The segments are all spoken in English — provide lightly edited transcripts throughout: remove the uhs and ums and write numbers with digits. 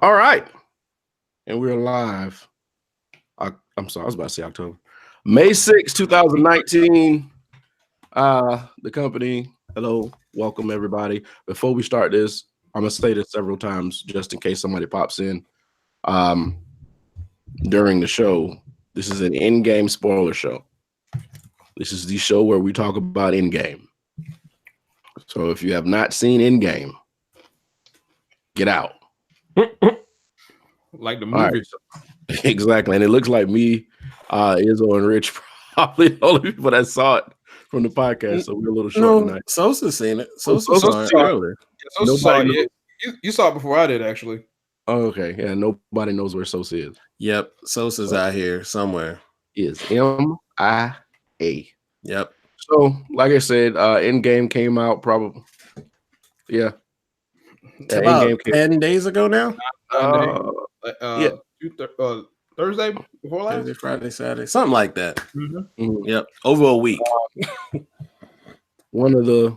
All right. And we're live. I'm sorry, I was about to say October. May 6, 2019. The company. Hello. Welcome, everybody. Before we start this, I'm going to say this several times just in case somebody pops in during the show. This is an in-game spoiler show. This is the show where we talk about in-game. So if you have not seen in-game, get out. Like the movie. Right. Exactly. And it looks like me, Izzo, and Rich probably the only people that saw it from the podcast. So we're a little short tonight. Sosa's seen it. Sosa saw it earlier. Sosa saw it. You saw it before I did, actually. Oh, okay. Yeah, nobody knows where Sosa is. Yep. Sosa's out here somewhere. Is MIA. Yep. So, like I said, in-game came out probably. Yeah. About 10 days ago now? Yeah. Thursday before last? Thursday, Friday, Saturday. Something like that. Mm-hmm. Yep. Over a week. One of the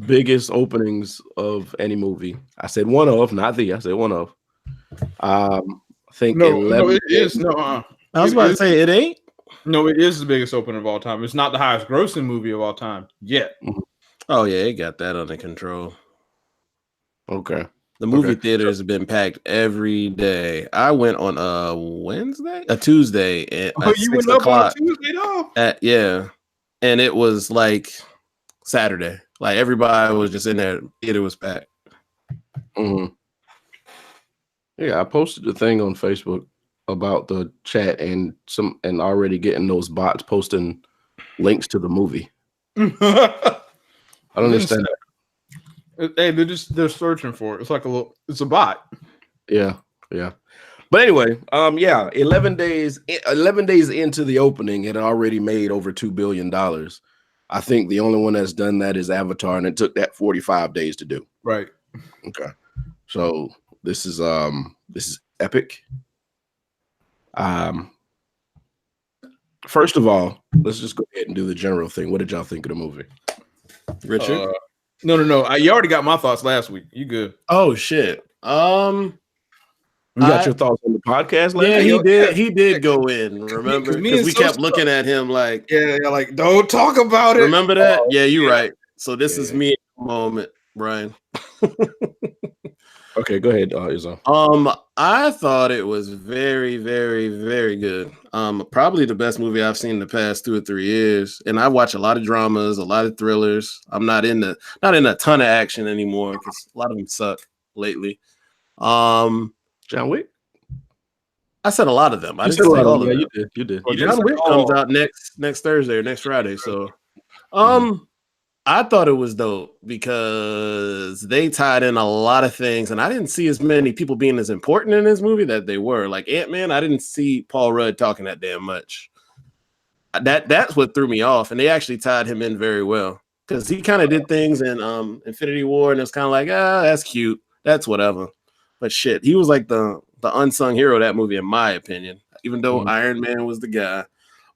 biggest openings of any movie. I said one of, not the. I said one of. I think no, it is. No, I was about to say it ain't. No, it is the biggest opening of all time. It's not the highest grossing movie of all time yet. Oh yeah, it got that under control. Okay. The movie theaters have been packed every day. I went on a Tuesday at 6 o'clock. On a Tuesday, though? Yeah, and it was like Saturday. Like everybody was just in there. Theater was packed. Mm-hmm. Yeah, I posted a thing on Facebook about the chat and already getting those bots posting links to the movie. I don't understand that. Hey, they're searching for it. It's like it's a bot. Yeah. But anyway, 11 days into the opening, it had already made over $2 billion. I think the only one that's done that is Avatar, and it took that 45 days to do. Right. Okay. So this is epic. First of all, let's just go ahead and do the general thing. What did y'all think of the movie? Richard? No. You already got my thoughts last week. You good? Oh shit. You got your thoughts on the podcast last week? He did. He did go in. Remember? Because we kept looking at him like, like don't talk about it. Remember that? Yeah, you're right. So this is me at the moment, Brian. Okay, go ahead, Izzo. I thought it was very, very, very good. Probably the best movie I've seen in the past 2 or 3 years. And I watch a lot of dramas, a lot of thrillers. I'm not in a ton of action anymore because a lot of them suck lately. John Wick. I said a lot of them. I didn't say all of them. You did. John Wick comes out next Thursday or next Friday. So, I thought it was dope because they tied in a lot of things, and I didn't see as many people being as important in this movie that they were. Like Ant-Man, I didn't see Paul Rudd talking that damn much. That's what threw me off, and they actually tied him in very well because he kind of did things in Infinity War, and it's kind of like, that's cute, that's whatever. But shit, he was like the unsung hero of that movie, in my opinion. Even though Iron Man was the guy,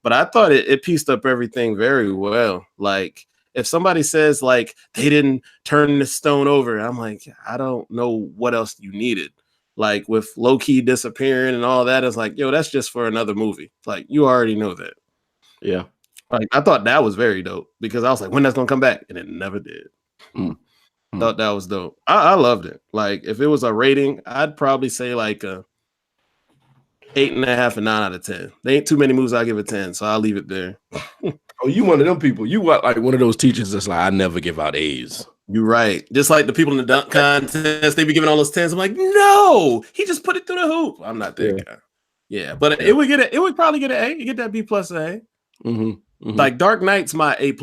but I thought it pieced up everything very well. Like, if somebody says like they didn't turn the stone over, I'm like, I don't know what else you needed. Like with Loki disappearing and all that, it's like, yo, that's just for another movie. It's like, you already know that. Yeah. Like I thought that was very dope because I was like, when that's gonna come back, and it never did. Thought that was dope. I loved it. Like if it was a rating, I'd probably say like a 8.5 and 9 out of 10. There ain't too many movies I give a 10, so I'll leave it there. Oh, you one of them people. You like one of those teachers that's like, I never give out A's. You're right. Just like the people in the dunk contest, they be giving all those 10s. I'm like, no, he just put it through the hoop. I'm not that guy. Yeah, but it would probably get an A. You get that B+ A. Like Dark Knight's my A+.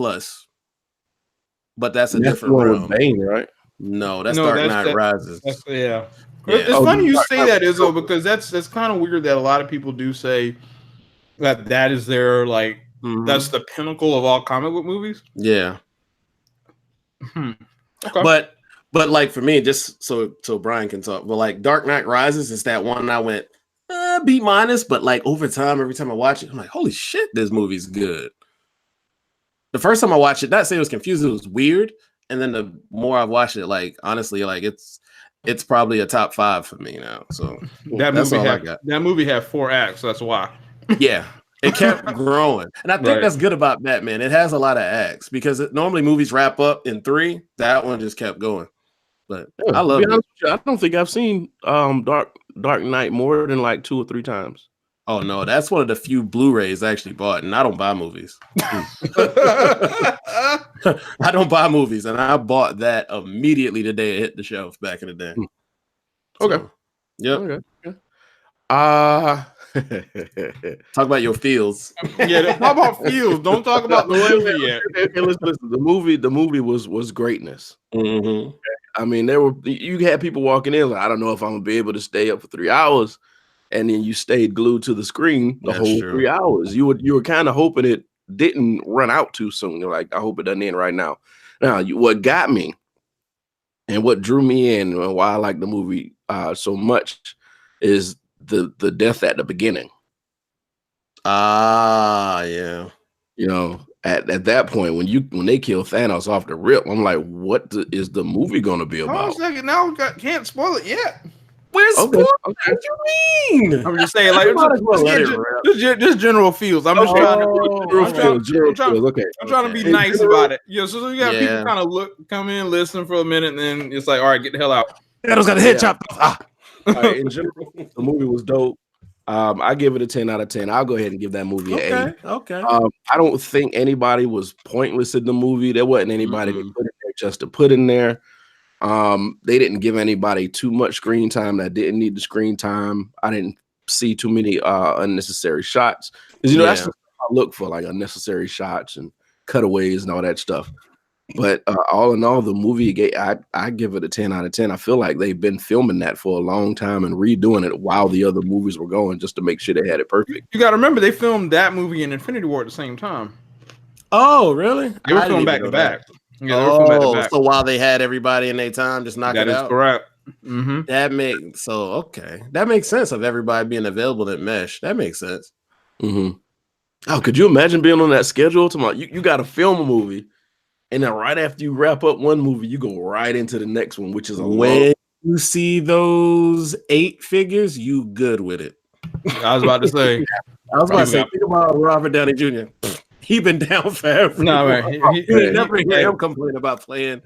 But that's a different realm. Bane, right? No, that's Dark Knight Rises. It's funny you say that, Izzo, because that's kind of weird that a lot of people do say that is their like that's the pinnacle of all comic book movies. Yeah. Okay. But like for me, just so Brian can talk, but like Dark Knight Rises is that one I went B-, but like over time, every time I watch it, I'm like, holy shit, this movie's good. The first time I watched it, not say it was confused, it was weird. And then the more I've watched it, like honestly, like it's probably a top 5 for me now. So that's all I got. That movie had 4 acts. That's why. Yeah. It kept growing. And I think that's good about Batman. It has a lot of acts because normally movies wrap up in 3. That one just kept going. But I love it. I don't think I've seen Dark Knight more than like 2 or 3 times. Oh no, that's one of the few Blu-rays I actually bought, and I don't buy movies. I don't buy movies, and I bought that immediately the day it hit the shelf back in the day. Okay. So, yep. Okay. Talk about your feels. Yeah, talk about feels. Don't talk about the movie yet. Okay, listen. The movie was greatness. Mm-hmm. I mean, you had people walking in like, I don't know if I'm gonna be able to stay up for 3 hours. And then you stayed glued to the screen the whole 3 hours. You were kind of hoping it didn't run out too soon. You're like, I hope it doesn't end right now. Now, what got me and what drew me in and why I like the movie so much is the death at the beginning. Yeah. You know, at that point when they kill Thanos off the rip, I'm like, what is the movie going to be about? Hold on a second, now can't spoil it yet. Where's okay. What do you mean? I'm just saying, like, just general feels. I'm just trying to be nice about it. Yeah, so you got people kind of come in, listen for a minute, and then it's like, all right, get the hell out. Thanos got a head chopped off. Right, in general, the movie was dope. I give it a 10 out of 10. I'll go ahead and give that movie an 8. Okay. I don't think anybody was pointless in the movie. There wasn't anybody that put it there just to put in there. They didn't give anybody too much screen time that didn't need the screen time. I didn't see too many unnecessary shots. Because that's what I look for, like unnecessary shots and cutaways and all that stuff. But all in all, the movie, I give it a 10 out of 10. I feel like they've been filming that for a long time and redoing it while the other movies were going just to make sure they had it perfect. You got to remember, they filmed that movie and Infinity War at the same time. Oh, really? They were filmed back to back. Yeah, so while they had everybody in their time, just knock it out. That is correct. Mm-hmm. That makes sense of everybody being available that mesh. That makes sense. Mm-hmm. Oh, could you imagine being on that schedule tomorrow? You got to film a movie, and then right after you wrap up one movie, you go right into the next one, which is when you see those 8 figures, you good with it. I was about to say. Think about Robert Downey Jr. He been down forever. No, man. You never hear him complain about playing.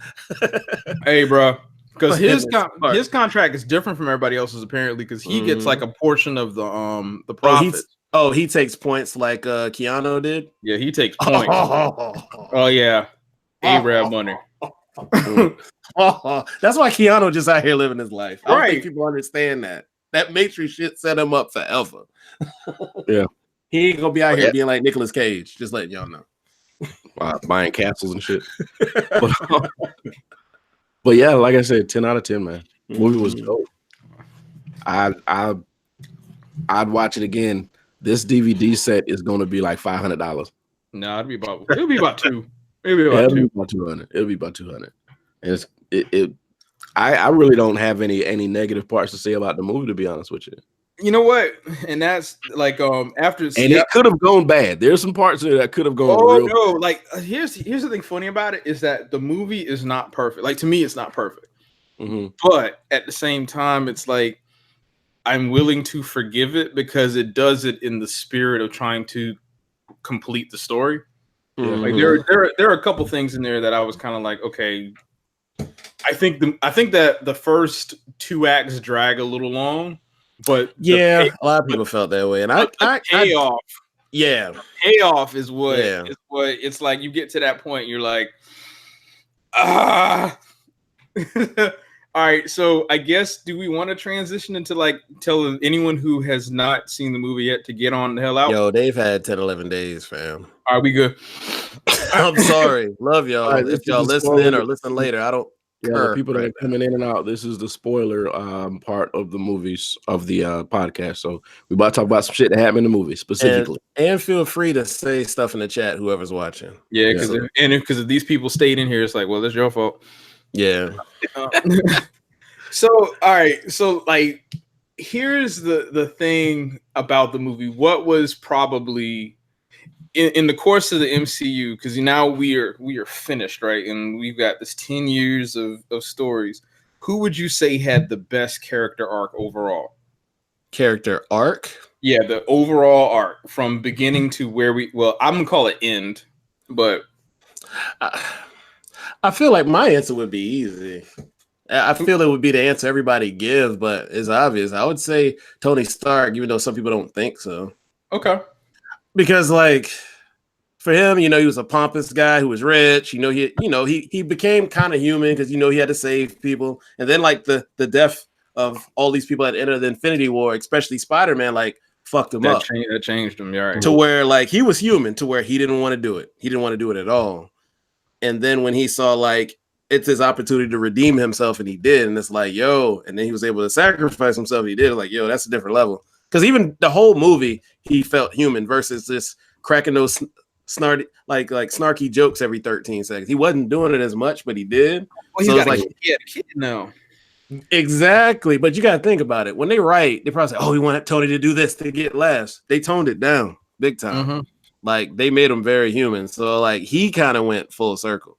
Hey, bro. Because his contract is different from everybody else's apparently, because he gets like a portion of the profits. He takes points like Keanu did. Yeah, he takes points. Oh yeah, Arab money. That's why Keanu just out here living his life. I don't think people understand that. That Matrix shit set him up forever. Yeah. He ain't gonna be out here being like Nicolas Cage, just letting y'all know. Buying castles and shit. But yeah, like I said, 10 out of 10, man. The movie was dope. I'd watch it again. This DVD set is gonna be like $500. No, it'll be about 2. It'll be about 200. It'll be about 200. And I really don't have any negative parts to say about the movie, to be honest with you. You know what? And that's like after it could have gone bad. There's some parts of it that could have gone. Oh no! Like here's the thing funny about it is that the movie is not perfect. Like to me, it's not perfect. Mm-hmm. But at the same time, it's like I'm willing to forgive it because it does it in the spirit of trying to complete the story. Mm-hmm. Like there are a couple things in there that I was kind of like, okay. I think that the first 2 acts drag a little long. But a lot of people felt that way, and payoff. Payoff is what it's like. You get to that point, you're like, All right. So I guess do we want to transition into like tell anyone who has not seen the movie yet to get on the hell out? Yo, they've had 10, 11 days, fam. Are we good? I'm sorry. Love y'all. Right, if y'all listening or listen later, I don't. Yeah, the people that are coming in and out, this is the spoiler part of the movies of the podcast. So we about to talk about some shit that happened in the movie specifically. And feel free to say stuff in the chat, whoever's watching. Yeah, because if these people stayed in here, it's like, well, that's your fault. Yeah. So, all right. So, like, here's the thing about the movie. What was probably in the course of the MCU, because now we are finished, right? And we've got this 10 years of stories. who would you say had the best character arc overall? Character arc? Yeah, the overall arc from beginning to where I'm gonna call it end, but I feel like my answer would be easy. I feel it would be the answer everybody gives, but it's obvious. I would say Tony Stark, even though some people don't think so. Okay. Because like for him, he was a pompous guy who was rich. He became kind of human because he had to save people. And then like the death of all these people that entered the Infinity War, especially Spider-Man, like fucked him up. That changed him, yeah. Right. To where like he was human, to where he didn't want to do it. He didn't want to do it at all. And then when he saw like it's his opportunity to redeem himself, and he did, and it's like, yo, and then he was able to sacrifice himself. He did, like, yo, that's a different level. Because even the whole movie, he felt human versus this cracking those snarky jokes every 13 seconds. He wasn't doing it as much, but he did. Well, so he got like, a kid now. Exactly, but you got to think about it. When they write, they probably say, "Oh, we want Tony to do this to get laughs." They toned it down big time. Mm-hmm. Like they made him very human. So like he kind of went full circle.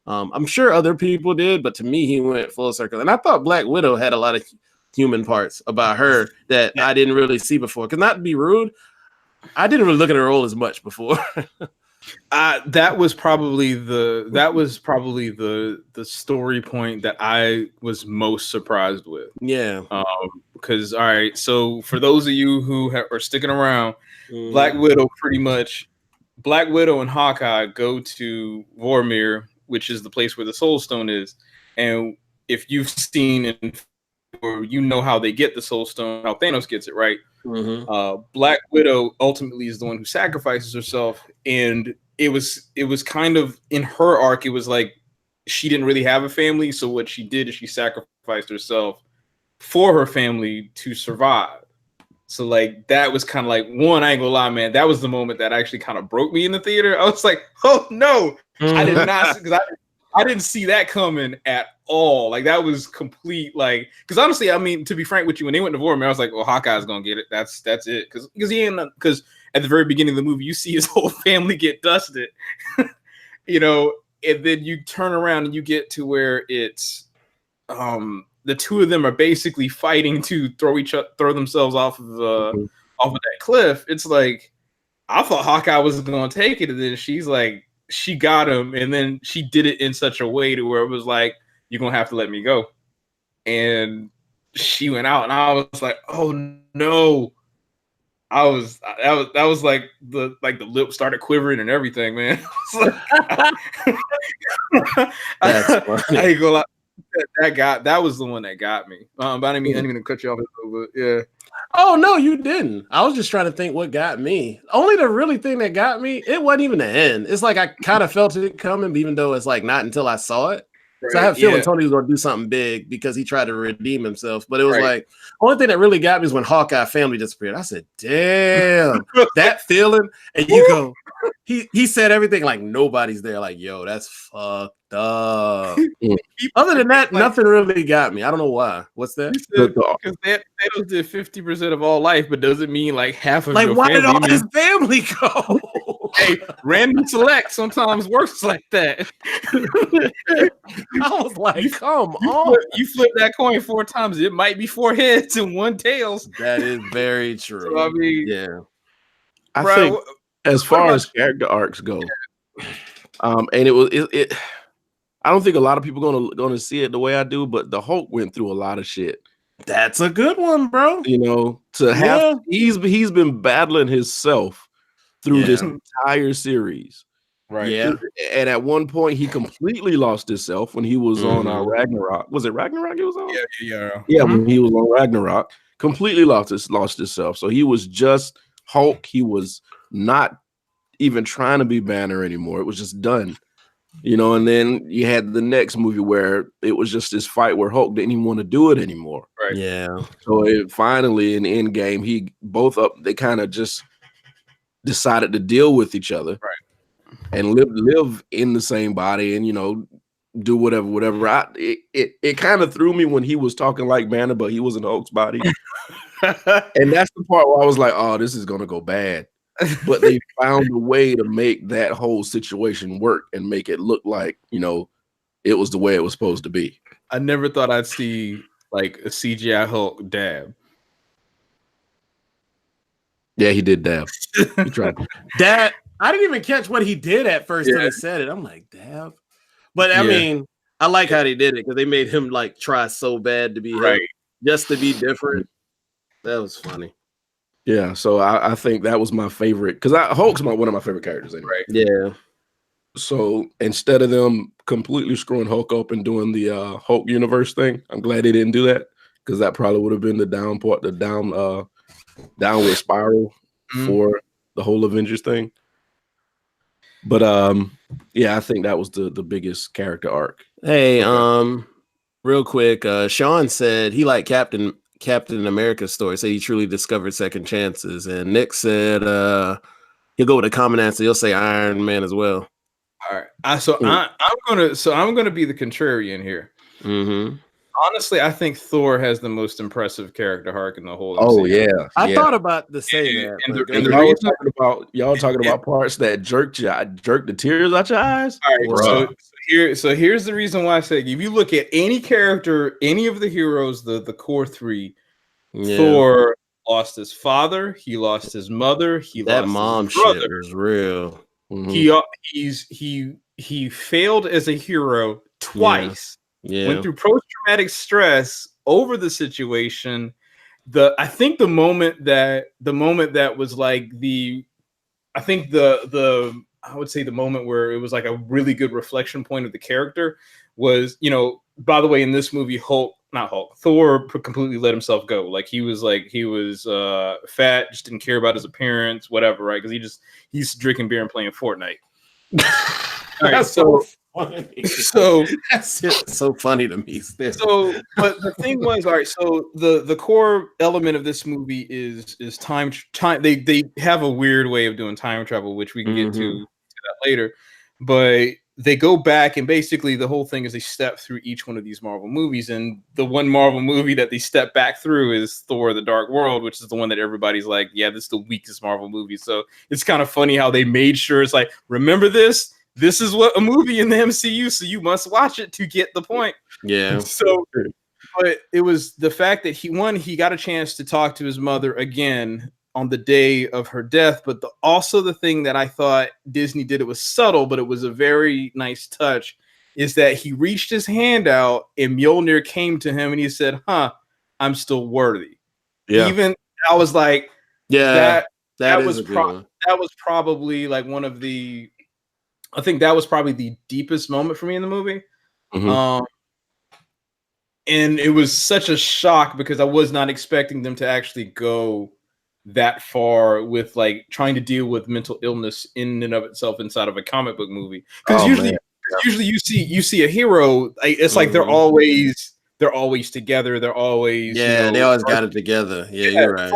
I'm sure other people did, but to me, he went full circle. And I thought Black Widow had a lot of human parts about her that I didn't really see before. Because not to be rude, I didn't really look at her role as much before. That was probably the story point that I was most surprised with. Yeah. Because all right, so for those of you who are sticking around, Black Widow and Hawkeye go to Vormir, which is the place where the Soul Stone is. And if you've seen or how they get the Soul Stone, how Thanos gets it, right? Mm-hmm. Black Widow ultimately is the one who sacrifices herself, and it was kind of in her arc. It was like she didn't really have a family, so what she did is she sacrificed herself for her family to survive. So like that was kind of like one. I ain't gonna lie, man. That was the moment that actually kind of broke me in the theater. I was like, oh no, I did not, because I didn't see that coming at all. Like that was complete, like, because honestly, I mean, to be frank with you, when they went to Vormir, I was like, well, Hawkeye's gonna get it. That's it. Because at the very beginning of the movie, you see his whole family get dusted, and then you turn around and you get to where it's the two of them are basically fighting to throw themselves off of that cliff. It's like I thought Hawkeye was gonna take it, and then she's like, she got him, and then she did it in such a way to where it was like, you're gonna have to let me go. And she went out, and I was like, oh no. That was like the lip started quivering and everything, man. That's funny. I ain't gonna lie. That was the one that got me. But I didn't mean to cut you off, but yeah. Oh no, you didn't. I was just trying to think what got me. Only the really thing that got me, it wasn't even the end. It's like I kind of felt it coming, even though it's like not until I saw it. Right, so I have a feeling Tony was going to do something big because he tried to redeem himself. But it was like, only thing that really got me is when Hawkeye family disappeared. I said, damn, that feeling. And you go, he said everything like nobody's there. Like, yo, that's fucked up. Other than that, nothing really got me. I don't know why. What's that? Because Thanos did 50% of all life, but doesn't mean like half of your why family. Why did all his family go? Hey, random select sometimes works like that. I was like, come on. You flip that coin 4 times, it might be 4 heads and 1 tails. That is very true. So, I mean, yeah. I think as far as character arcs go, and it I don't think a lot of people gonna see it the way I do, but the Hulk went through a lot of shit. That's a good one, bro. To have he's been battling himself through this entire series. Right. Yeah. And at one point he completely lost himself when he was on Ragnarok. Was it Ragnarok he was on? Yeah, when he was on Ragnarok, completely lost himself. So he was just Hulk. He was not even trying to be Banner anymore. It was just done. And then you had the next movie where it was just this fight where Hulk didn't even want to do it anymore. Right. Yeah. So finally in Endgame, they kind of just decided to deal with each other, right, and live in the same body, and do whatever. It kind of threw me when he was talking like Banner, but he was in Hulk's body, and that's the part where I was like, oh, this is gonna go bad. But they found a way to make that whole situation work and make it look like it was the way it was supposed to be. I never thought I'd see like a CGI Hulk dab. Yeah, he did dab. He tried. That I didn't even catch what he did at first till Yeah. he said it. I'm like, dab. But I Yeah. mean, I like how they did it because they made him like try so bad to be him, Right. just to be different. That was funny. Yeah, so I think that was my favorite because Hulk's one of my favorite characters anyway. Right. Yeah. So instead of them completely screwing Hulk up and doing the Hulk universe thing, I'm glad they didn't do that because that probably would have been the downward spiral for the whole Avengers thing. But yeah, I think that was the biggest character arc. Hey, real quick, Sean said he liked Captain America's story. Said he truly discovered second chances, and Nick said he'll go with a common answer. He'll say Iron Man as well. All right. I'm gonna be the contrarian here. Mm-hmm. Honestly, I think Thor has the most impressive character arc in the whole. Oh MCU. yeah, I thought about to say that. And y'all talking about parts that jerk the tears out your eyes. All right, so here's the reason why I say if you look at any character, any of the heroes, the core three, Thor lost his father, he lost his mother, that lost mom his brother. shit was real. Mm-hmm. He failed as a hero twice. Yeah. Went through post-traumatic stress over the situation. I think the moment that was like I would say the moment where it was like a really good reflection point of the character was, by the way, in this movie, Thor completely let himself go. Like he was fat, just didn't care about his appearance, whatever, right? Because he's drinking beer and playing Fortnite. All right, so funny. So that's so funny to me. So, but the thing was, all right. So the core element of this movie is time. They have a weird way of doing time travel, which we can get to that later. But they go back, and basically the whole thing is they step through each one of these Marvel movies, and the one Marvel movie that they step back through is Thor: The Dark World, which is the one that everybody's like, yeah, this is the weakest Marvel movie. So it's kind of funny how they made sure it's like, remember this. This is what a movie in the MCU, so you must watch it to get the point. Yeah. So, but it was the fact that he got a chance to talk to his mother again on the day of her death. But also the thing that I thought Disney did, it was subtle, but it was a very nice touch, is that he reached his hand out and Mjolnir came to him and he said, I'm still worthy. Yeah. Even I was like, that was probably like one of the, I think that was probably the deepest moment for me in the movie. Mm-hmm. And it was such a shock because I was not expecting them to actually go that far with like trying to deal with mental illness in and of itself inside of a comic book movie. Because usually you see a hero, it's like they're always together. They're always they always got it together. Yeah, you're right.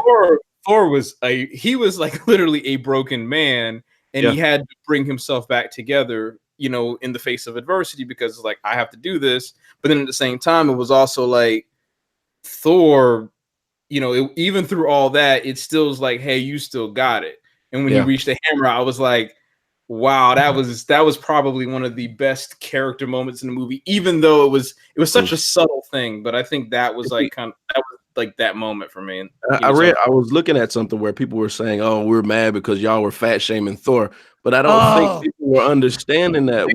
Thor was like literally a broken man. And he had to bring himself back together, in the face of adversity, because it's like, I have to do this. But then at the same time, it was also like Thor, even through all that, it still was like, hey, you still got it. And when he reached the hammer, I was like, wow, that was probably one of the best character moments in the movie, even though it was such a subtle thing. But I think that was like that moment for me. And I was looking at something where people were saying, "Oh, we're mad because y'all were fat shaming Thor," but I don't think people were understanding that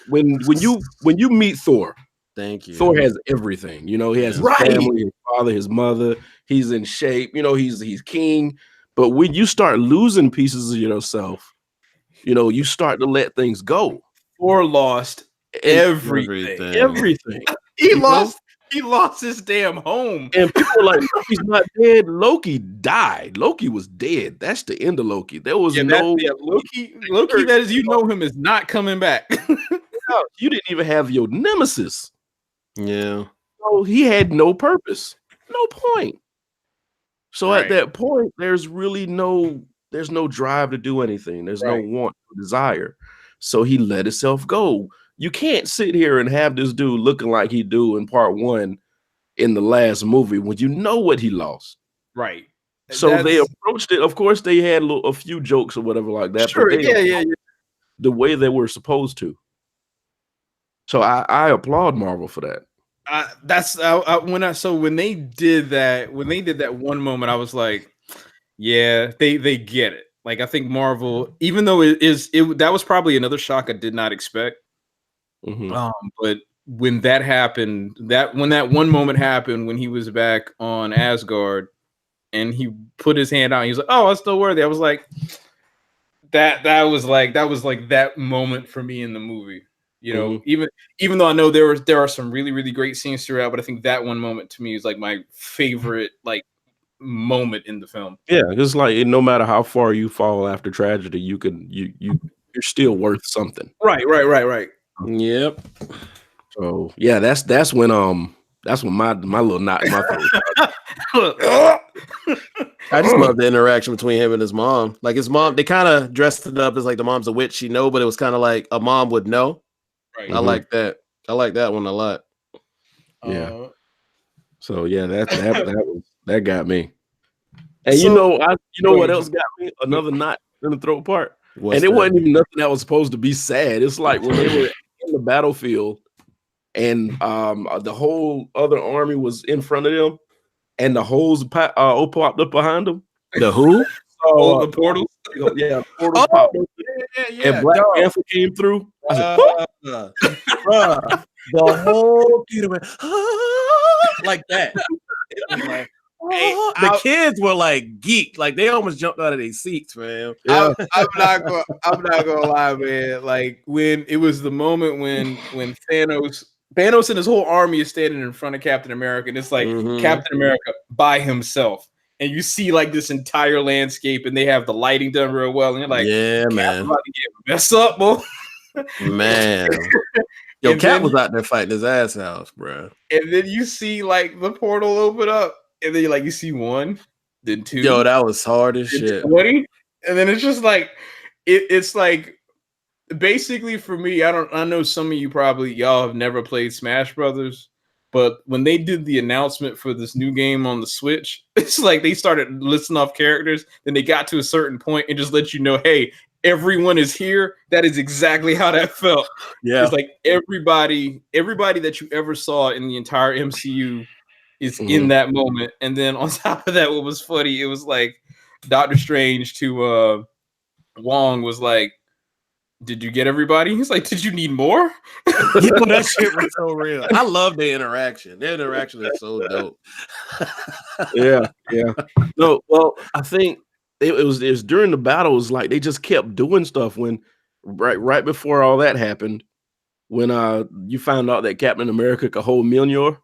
when you meet Thor, thank you. Thor has everything. He has his family, his father, his mother. He's in shape. He's king. But when you start losing pieces of yourself, you start to let things go. Thor lost everything. He lost his damn home. And people were like, Loki's not dead. Loki died. Loki was dead. That's the end of Loki. There was Loki that is, him is not coming back. You didn't even have your nemesis. Yeah. So he had no purpose. No point. So at that point, there's no drive to do anything. There's no want or desire. So he let himself go. You can't sit here and have this dude looking like he do in part one in the last movie when you know what he lost. Right. So they approached it. Of course, they had a few jokes or whatever like that. Sure. But the way they were supposed to. So I applaud Marvel for that. When they did that one moment, I was like, yeah, they get it. Like, I think Marvel, even though that was probably another shock I did not expect. Mhm. But when that happened, when that one moment happened, when he was back on Asgard and he put his hand out, and he was like, "Oh, I'm still worthy." I was like, that was like that moment for me in the movie. You know, even though I know there are some really, really great scenes throughout, but I think that one moment to me is like my favorite like moment in the film. Yeah, it's like no matter how far you fall after tragedy, you're still worth something. Right. Yep. So yeah, that's when my little knot in my throat. I just love the interaction between him and his mom. Like his mom, they kind of dressed it up as like the mom's a witch, she know, but it was kind of like a mom would know. Right. I like that. I like that one a lot. Yeah. So yeah, that got me. And So- you know what else got me? Another knot in the throat part. What's And it that? wasn't even nothing that was supposed to be sad. It's like when they were in the battlefield and the whole other army was in front of them and the holes popped up behind them. The who? So, the portals. Yeah, the portals popped up. Yeah. And Black Panther came through. I said, Bruh, the whole theater went like that. It was like, the kids were like geeked, like they almost jumped out of their seats, man. yeah. I'm not gonna lie, man. Like when it was the moment when Thanos and his whole army is standing in front of Captain America, and it's like Captain America by himself, and you see like this entire landscape, and they have the lighting done real well, and you're like, yeah, man, about to get messed up, boy. Man. Yo, And Cap then- was out there fighting his ass off, bro. And then you see like the portal open up, and then you see one, then two. Yo, that was hard as shit. 20, and then it's just like it's like basically for me, I know some of y'all have never played Smash Brothers, but when they did the announcement for this new game on the Switch, it's like they started listing off characters, then they got to a certain point and just let you know, hey, everyone is here. That is exactly how that felt. Yeah. It's like everybody that you ever saw in the entire MCU is in that moment. And then on top of that, what was funny, it was like Doctor Strange to Wong was like, did you get everybody? He's like, did you need more? That shit was so real. I love the interaction. Their interaction is so dope. Yeah. No, well, I think it was during the battles, like they just kept doing stuff when right before all that happened, when you found out that Captain America could hold Mjolnir.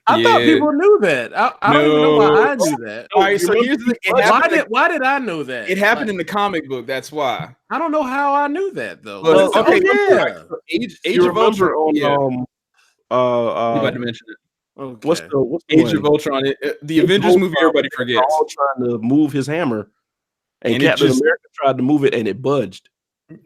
I thought people knew that. I don't even know why I knew that. All right, so here's the thing. Why did I know that? It happened in the comic book. That's why. I don't know how I knew that though. Well, okay, yeah. Age of Ultron. On I'm about to mention it. Okay. What's the Age of Ultron? The Avengers movie. Everybody forgets. All trying to move his hammer, and it Captain just- America tried to move it, and it budged.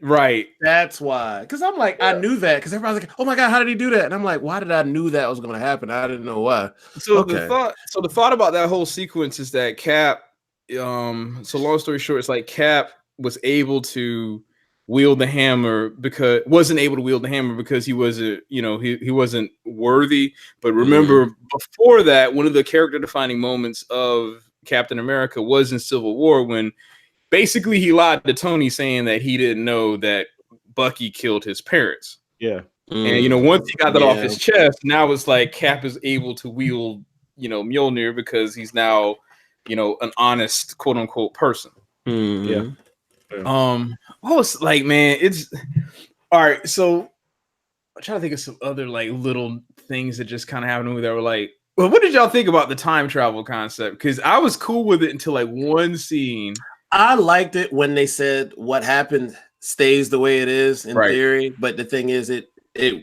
Right. That's why. Because I'm like, I knew that. Because everybody's like, oh my God, how did he do that? And I'm like, why did I knew that was going to happen? I didn't know why. So the thought about that whole sequence is that Cap, so long story short, it's like Cap was able to wield the hammer wasn't able to wield the hammer because he wasn't, he wasn't worthy. But remember, before that, one of the character defining moments of Captain America was in Civil War when basically he lied to Tony saying that he didn't know that Bucky killed his parents. Yeah. And once he got that off his chest, now it's like Cap is able to wield, Mjolnir because he's now, an honest quote unquote person. Yeah. What was like, man, it's all right. So I'm trying to think of some other like little things that just kind of happened to me that were like, well, what did y'all think about the time travel concept? Because I was cool with it until like one scene. I liked it when they said what happened stays the way it is in theory, but the thing is it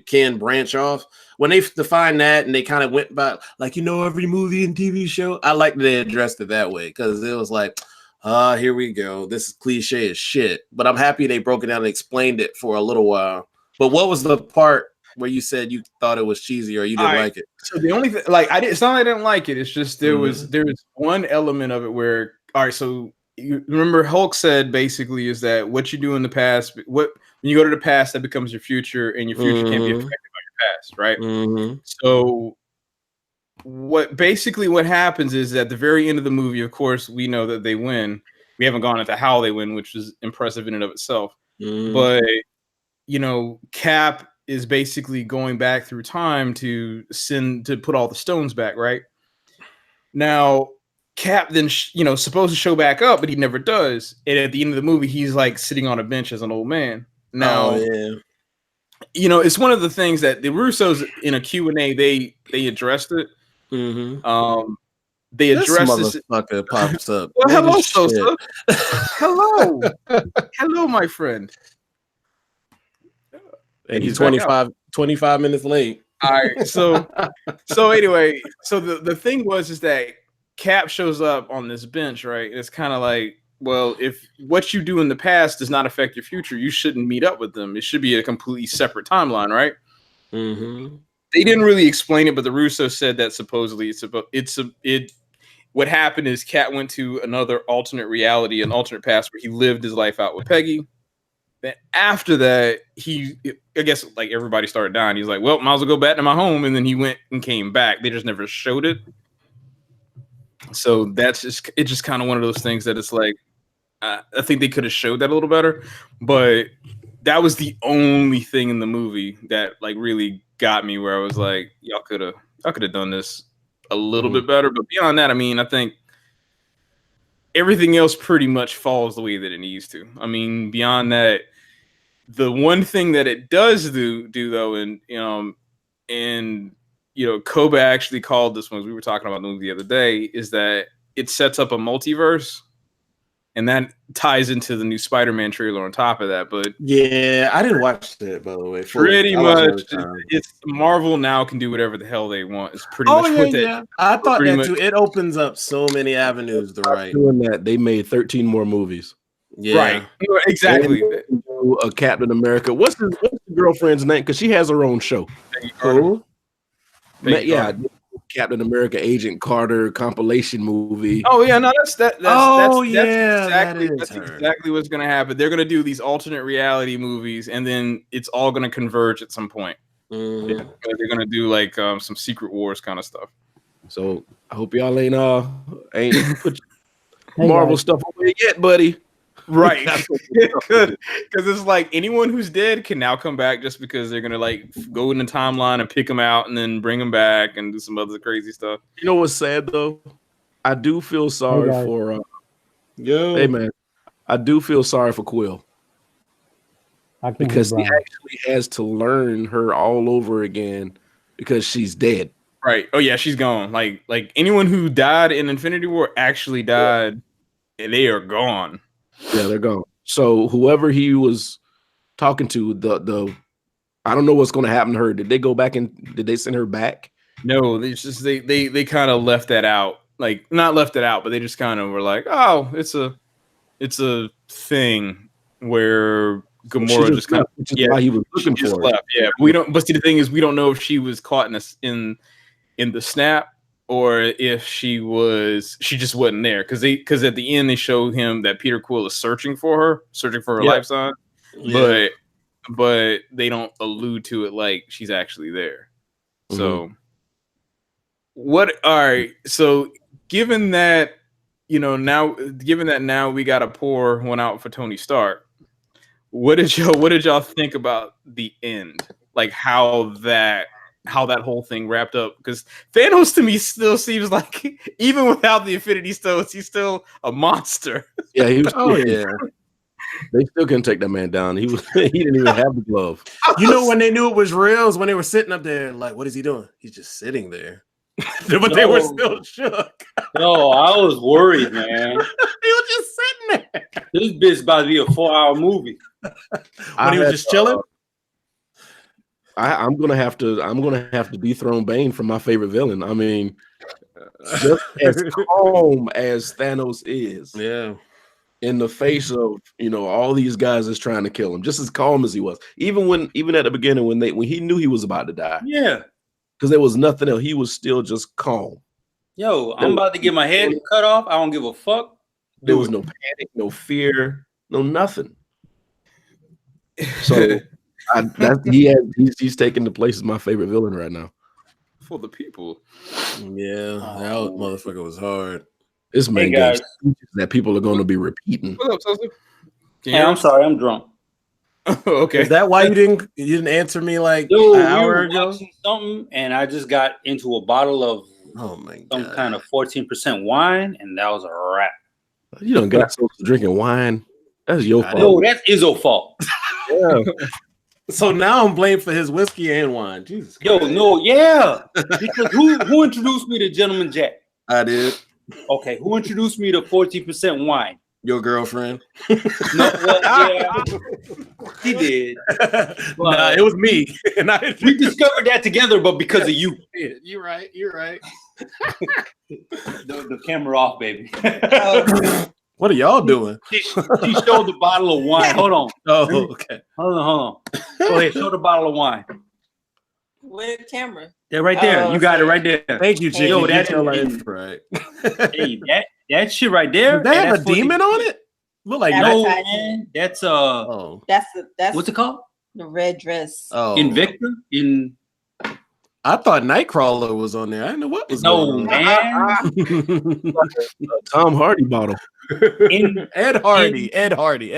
can branch off. When they defined that and they kind of went by like, every movie and TV show, I like that they addressed it that way because it was like, here we go. This is cliche as shit. But I'm happy they broke it down and explained it for a little while. But what was the part where you said you thought it was cheesy or you didn't like it? So the only thing, it's not that I didn't like it. It's just there was one element of it where, all right, so you remember Hulk said basically is that what you do in the past, what when you go to the past, that becomes your future, and your future can't be affected by your past, right? So what happens is at the very end of the movie, of course, we know that they win. We haven't gone into how they win, which is impressive in and of itself. But Cap is basically going back through time to put all the stones back, right? Now, Cap then, supposed to show back up, but he never does. And at the end of the movie, he's like sitting on a bench as an old man. Now, it's one of the things that the Russos in a Q&A, they addressed it. They addressed this. Motherfucker pops up. Well, hello, Sosa. Hello, my friend. And he's 25 minutes late. All right. So anyway, so the thing is that Cap shows up on this bench, right? It's kind of like, well, if what you do in the past does not affect your future, you shouldn't meet up with them. It should be a completely separate timeline, right? They didn't really explain it, but the Russo said that supposedly what happened is Cap went to another alternate reality, an alternate past where he lived his life out with Peggy. Then after that, I guess like everybody started dying. He's like, well, might as well go back to my home. And then he went and came back. They just never showed it. So it's just kind of one of those things that it's like, I think they could have showed that a little better, but that was the only thing in the movie that like really got me where I was like, y'all could have done this a little bit better. But beyond that, I mean, I think everything else pretty much falls the way that it needs to. I mean, beyond that, the one thing that it does do though, and Koba actually called this one, as we were talking about the movie the other day, is that it sets up a multiverse, and that ties into the new Spider-Man trailer on top of that. But yeah, I didn't watch that, by the way. Pretty much, it's Marvel now can do whatever the hell they want. It's pretty much what that. I thought that too. It opens up so many avenues to write. Doing that, they made 13 more movies. Yeah, right. Exactly. A Captain America. What's the girlfriend's name? Because she has her own show. Who? Yeah, Captain America, Agent Carter compilation movie. Oh yeah, no, that's exactly what's gonna happen. They're gonna do these alternate reality movies, and then it's all gonna converge at some point. They're gonna do like some Secret Wars kind of stuff. So I hope y'all ain't put Marvel stuff over yet, buddy. Right, because it's like anyone who's dead can now come back just because they're gonna like go in the timeline and pick them out and then bring them back and do some other crazy stuff. You know what's sad though? I do feel sorry for hey man, I do feel sorry for Quill because he actually has to learn her all over again because she's dead. Right. Oh yeah, she's gone. Like anyone who died in Infinity War actually died, and they are gone. Yeah, they're gone. So whoever he was talking to, the I don't know what's going to happen to her. Did they go back and did they send her back? No, they kind of left that out. Like not left it out, but they just kind of were like, oh, it's a thing where Gamora just kind of why he was looking for left. Yeah, we don't. But see, the thing is, we don't know if she was caught in the snap, or if she just wasn't there, because at the end they show him that Peter Quill is searching for her life sign, but they don't allude to it like she's actually there. So all right, so given that now we got to pour one out for Tony Stark, what did y'all think about the end, like how that whole thing wrapped up? Because Thanos to me still seems like, even without the Infinity Stones, he's still a monster. Yeah, he was. Oh yeah, they still couldn't take that man down. He didn't even have the glove. When they knew it was real is when they were sitting up there, like, what is he doing? He's just sitting there. But they were still shook. No, I was worried, man. He was just sitting there. This bitch about to be a 4-hour movie. When he was just chilling. I'm gonna have to dethrone Bane from my favorite villain. I mean, just as calm as Thanos is, in the face of all these guys is trying to kill him, just as calm as he was. Even at the beginning when he knew he was about to die, because there was nothing else, he was still just calm. Yo, I'm about to get my head cut off. I don't give a fuck. There was no panic, no fear, no nothing. So he's taking the place as my favorite villain right now. For the people. Yeah, that motherfucker was hard. This man guys. gave speeches that people are going to be repeating. What's up, Sosa? Hey, I'm sorry, I'm drunk. Okay. Is that why you didn't answer me like Dude, an we hour were ago? watching something, and I just got into a bottle of Oh my some god! kind of 14% wine, and that was a wrap. You don't got so drinking wine. That's your fault. No, that's Izzo's fault. Yeah. So now I'm blamed for his whiskey and wine. Jesus Yo, Christ. no, yeah. Because who introduced me to Gentleman Jack? I did. Okay, who introduced me to 14% wine? Your girlfriend? No, well, yeah, he did. Nah, it was me. And We discovered that together, but because of you. You're right. You're right. The camera off, baby. What are y'all doing? She showed the bottle of wine. Hold on. Oh, okay. Hold on. Go ahead, show the bottle of wine. With camera. They're right there. Oh, you got it okay. right there. Thank you, Chicky. Yo, That's that- right. Hey, that shit right there. Does that and have a that's demon on it? Look like No, Advertising. man. That's Oh. That's what's it called? the red dress. Oh. Invicta? I thought Nightcrawler was on there. I didn't know what was No, going man. on. Tom Hardy bottle. Ed Hardy. Ed Hardy.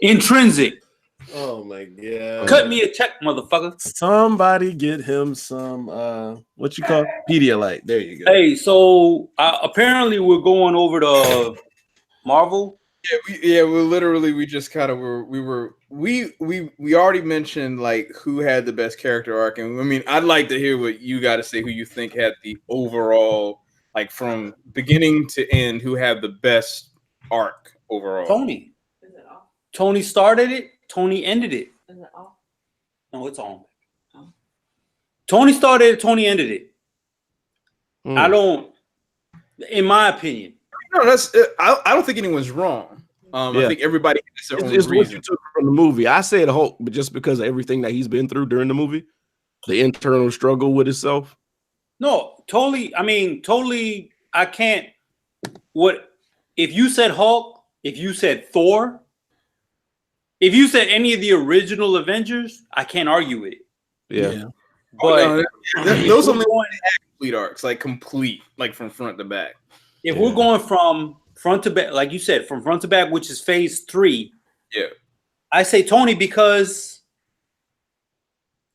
Intrinsic. Oh my god. Cut me a check, motherfucker. Somebody get him some what you call Pedialyte. There you go. Hey, so apparently we're going over to Marvel. We just kind of we already mentioned like who had the best character arc, and I mean I'd like to hear what you got to say. Who you think had the overall, like from beginning to end, who had the best arc overall? Tony. Is it off? Tony started it. Tony ended it. Is it off? No, it's on. Oh. Tony started it. Tony ended it. Mm. I don't. In my opinion. No, that's I don't think anyone's wrong. I think everybody has their own It's what reason. you took from the movie. I said Hulk, but just because of everything that he's been through during the movie, the internal struggle with himself. No, totally. I mean, totally. I can't. What if you said Hulk? If you said Thor? If you said any of the original Avengers, I can't argue with it. Yeah. But Those only complete arcs, like complete, like from front to back. if we're going from front to back, like you said, from front to back, which is phase 3, Yeah. I say Tony because,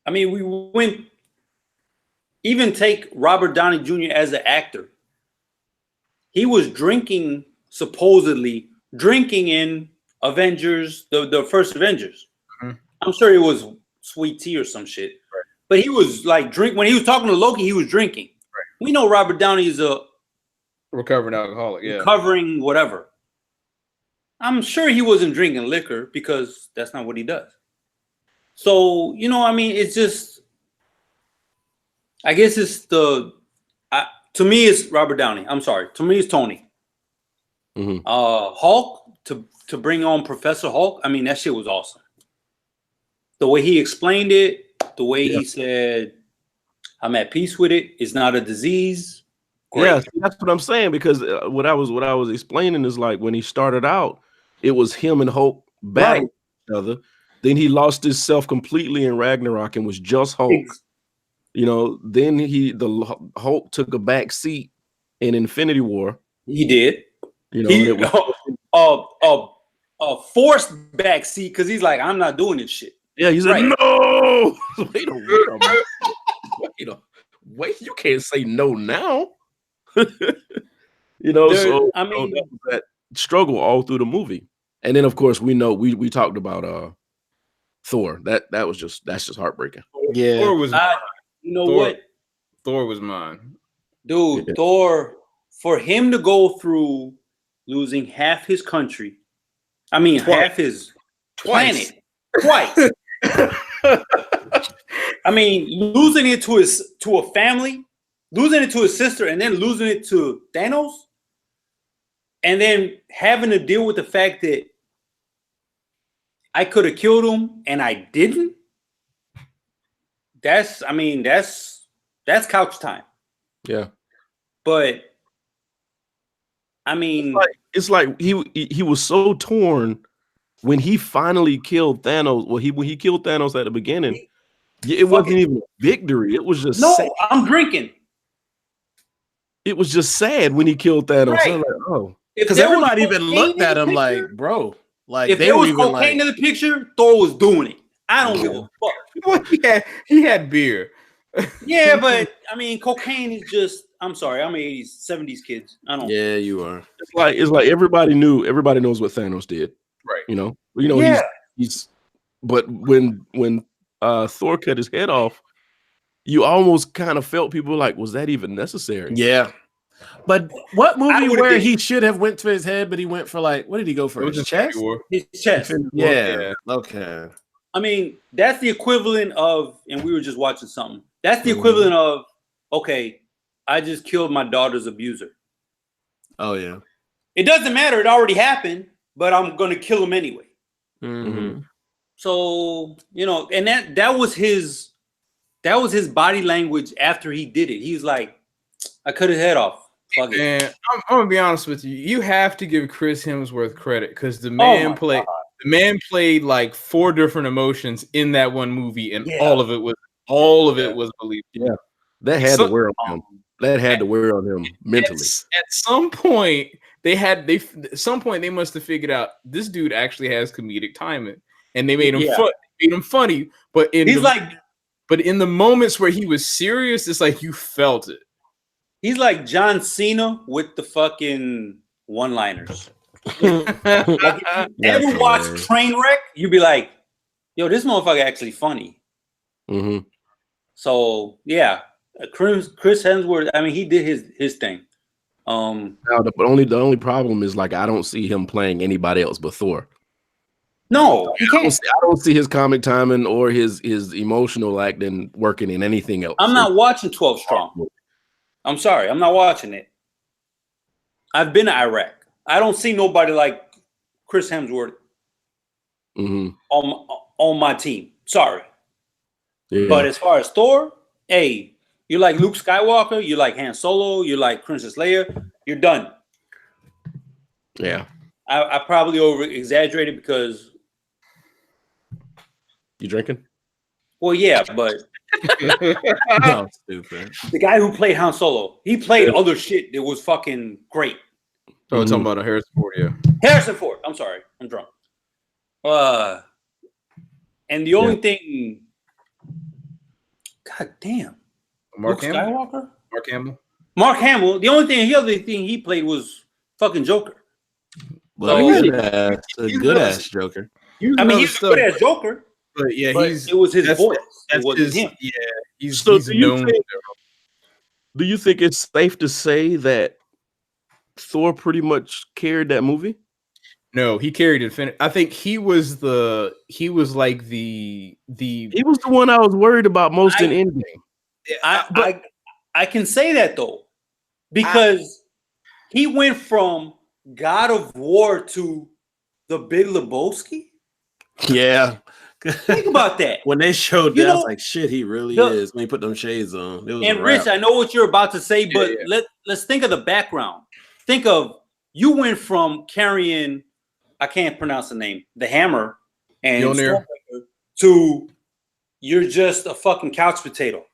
I mean, we went, even take Robert Downey Jr. as an actor. He was supposedly drinking in Avengers, the first Avengers. Mhm. I'm sure it was sweet tea or some shit. Right. But he was like when he was talking to Loki, he was drinking. Right. We know Robert Downey is a Recovering alcoholic, yeah. recovering whatever. I'm sure he wasn't drinking liquor because that's not what he does. So, I mean, it's just, I guess it's to me, it's Robert Downey. I'm sorry. To me, it's Tony. Mhm. Hulk, to bring on Professor Hulk, I mean, that shit was awesome. The way he explained it, the way he said, I'm at peace with it. It's not a disease. Great. Yeah, that's what I'm saying. Because what I was explaining is like when he started out, it was him and Hulk battling each other. Then he lost himself completely in Ragnarok and was just Hulk. Then the Hulk took a back seat in Infinity War. He did. And it was, a forced back seat because he's like, I'm not doing this shit. yeah, he's Right. like, no, wait a minute. Wait, you can't say no now. So I mean, that was that struggle all through the movie. And then of course we know we talked about Thor. That's just heartbreaking. Yeah. Thor was what? Thor was mine. Dude, Yeah. Thor, for him to go through losing half his country, I mean half his planet twice. I mean, losing it to a family, losing it to his sister, and then losing it to Thanos, and then having to deal with the fact that I could have killed him and I didn't. That's couch time. Yeah. But I mean, it's like he was so torn when he finally killed Thanos. Well, when he killed Thanos at the beginning, it wasn't even a victory. It was just sad. I'm drinking. It was just sad when he killed Thanos. Right. I'm like, oh, because everybody even looked at him like, bro, like if there was cocaine in the picture, Thor was doing it. I don't give a fuck. Well, he had beer. Yeah, but I mean, cocaine is just. I'm sorry, I'm 80s, 70s kids. I don't. Yeah, you are. It's like everybody knows what Thanos did, right? You know, he's. But when Thor cut his head off, you almost kind of felt people like, was that even necessary? Yeah. But what movie where he should have went for his head, but he went for like, what did he go for? His chest? His chest. Yeah. Okay. I mean, that's the equivalent of, and we were just watching something. That's the equivalent of, okay, I just killed my daughter's abuser. Oh yeah. It doesn't matter. It already happened, but I'm going to kill him anyway. Mm-hmm. So, you know, and that was his body language after he did it. He was like, I cut his head off. Fuck it. And I'm gonna be honest with you. You have to give Chris Hemsworth credit because the man played like 4 different emotions in that one movie, and all of it was believable. Yeah, that had to wear on him. That had to wear on him mentally. At some point, they must have figured out this dude actually has comedic timing, and they made him funny. But in the moments where he was serious, it's like you felt it. He's like John Cena with the fucking one-liners. Like if you ever watch Trainwreck, you'd be like, yo, this motherfucker actually funny. Mm-hmm. So yeah, Chris Hemsworth, I mean, he did his thing. But the only problem is like I don't see him playing anybody else but Thor. No, he can't. I don't see his comic timing or his emotional acting working in anything else. I'm not watching 12 Strong. I'm sorry, I'm not watching it. I've been to Iraq. I don't see nobody like Chris Hemsworth on my team. Sorry. Yeah. But as far as Thor, hey, you like Luke Skywalker, you like Han Solo, you like Princess Leia, you're done. Yeah. I probably over-exaggerated because... You drinking? Well, yeah, but... No, stupid. The guy who played Han Solo, he played other shit that was fucking great. Oh, talking about Harrison Ford, yeah. Harrison Ford. I'm sorry, I'm drunk. And the only thing, God damn, Mark Skywalker, Mark Hamill. The only other thing he played was fucking Joker. Well, he's a good ass Joker. I mean, he's a good ass Joker. But yeah, it was his voice. It wasn't him. Yeah, he's known. Do you think it's safe to say that Thor pretty much carried that movie? No, he carried it. I think he was the one I was worried about most in Endgame. I can say that though, because he went from God of War to the Big Lebowski. Yeah. Think about that. When they showed that, I was like, shit, he really is. When he put them shades on. It was and Rich, I know what you're about to say, but let's think of the background. Think of, you went from carrying, I can't pronounce the name, the hammer, and to you're just a fucking couch potato.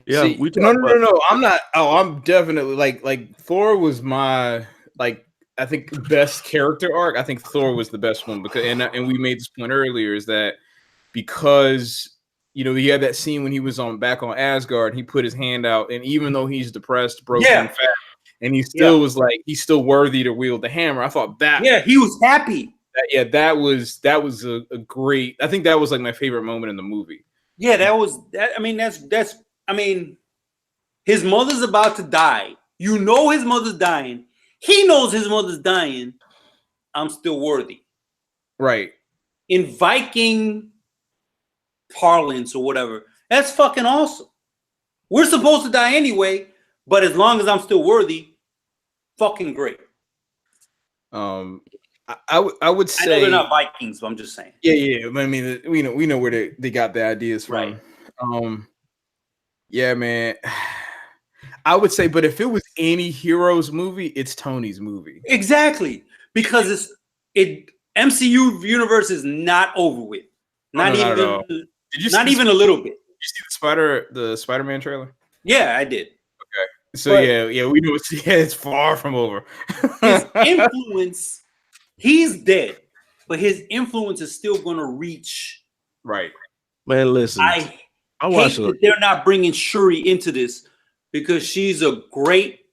Yeah, no. I'm not. Oh, I'm definitely like Thor was my I think best character arc. I think Thor was the best one because and we made this point earlier is that because he had that scene when he was back on Asgard, he put his hand out, and even though he's depressed, broken, and fat, and he still was like he's still worthy to wield the hammer. I thought that he was happy. That was a great. I think that was like my favorite moment in the movie. Yeah, that was that. I mean, his mother's about to die. You know his mother's dying. He knows his mother's dying. I'm still worthy. Right. In Viking parlance or whatever. That's fucking awesome. We're supposed to die anyway, but as long as I'm still worthy, fucking great. I would say I know they're not Vikings, but I'm just saying. Yeah. I mean, we know where they got the ideas from. Right. Yeah, man. I would say, but if it was any hero's movie, it's Tony's movie. Exactly, because MCU universe is not over with. Not not at even. all. Did you Not see even a little bit. Did you see the Spider-Man trailer? Yeah, I did. So But- yeah, we know it's far from over. His influence, he's dead, but his influence is still going to reach. Right. Man, listen. I I hate watched that they're not bringing Shuri into this because she's a great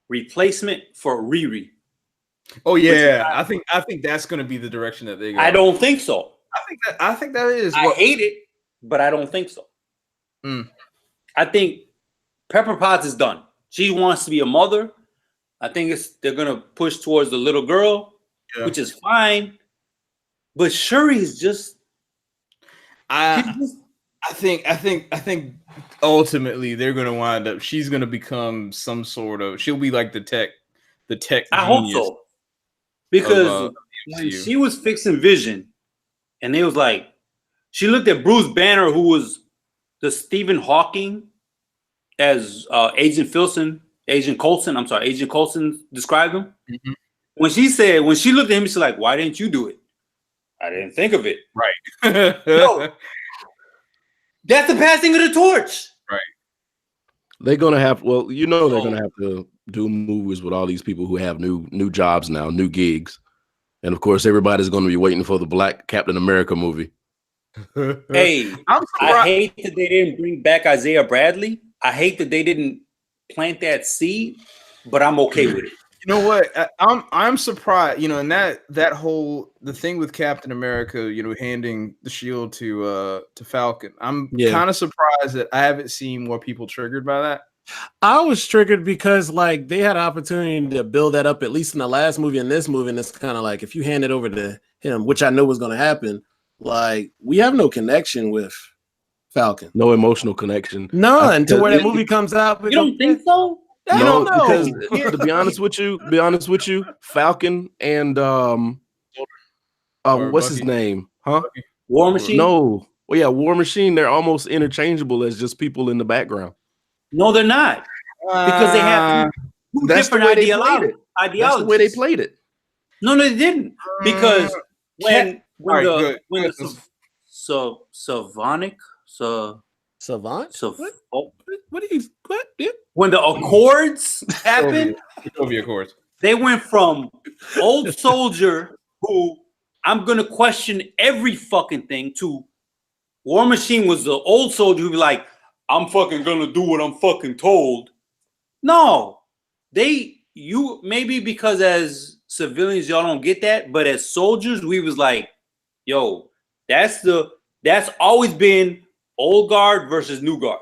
replacement for Riri. Oh yeah, I think that's going to be the direction that they go. I don't think so. I think that is. I hate it, but I don't think so. Mm. I think Pepper Potts is done. She wants to be a mother. I think they're gonna push towards the little girl, which is fine. But Shuri is just. I think ultimately they're going to wind up. She's going to become some sort of. She'll be like the tech. I hope genius so, because of, when she was fixing Vision, and they was like, she looked at Bruce Banner, who was the Stephen Hawking, as Agent Coulson described him. Mhm. When she looked at him, she's like, "Why didn't you do it?" I didn't think of it. Right. No. That's the passing of the torch. They're gonna have. Well, you know they're gonna have to do movies with all these people who have new jobs now, new gigs, and of course everybody's gonna be waiting for the Black Captain America movie. Hey, I hate that they didn't bring back Isaiah Bradley. I hate that they didn't plant that seed, but I'm okay with it. You know what? I'm surprised. You know, and that whole the thing with Captain America, you know, handing the shield to Falcon. I'm kind of surprised that I haven't seen more people triggered by that. I was triggered because like they had an opportunity to build that up at least in the last movie and this movie, and it's kind of like if you hand it over to him, which I know was going to happen, like we have no connection with Falcon, no emotional connection. No, until where that movie comes out. You don't think so? No, because to be honest with you, Falcon and what's his name? Huh? War Machine? No. Well, yeah, War Machine, they're almost interchangeable as just people in the background. No, they're not. Because they have two different ideologies. That's the way they played it. No, they didn't. Because when the Accords happened, Accords. They went from old soldier who I'm gonna question every fucking thing to War Machine was the old soldier who'd be like, I'm fucking gonna do what I'm fucking told. No, you maybe because as civilians y'all don't get that, but as soldiers we was like, yo, that's always been old guard versus new guard.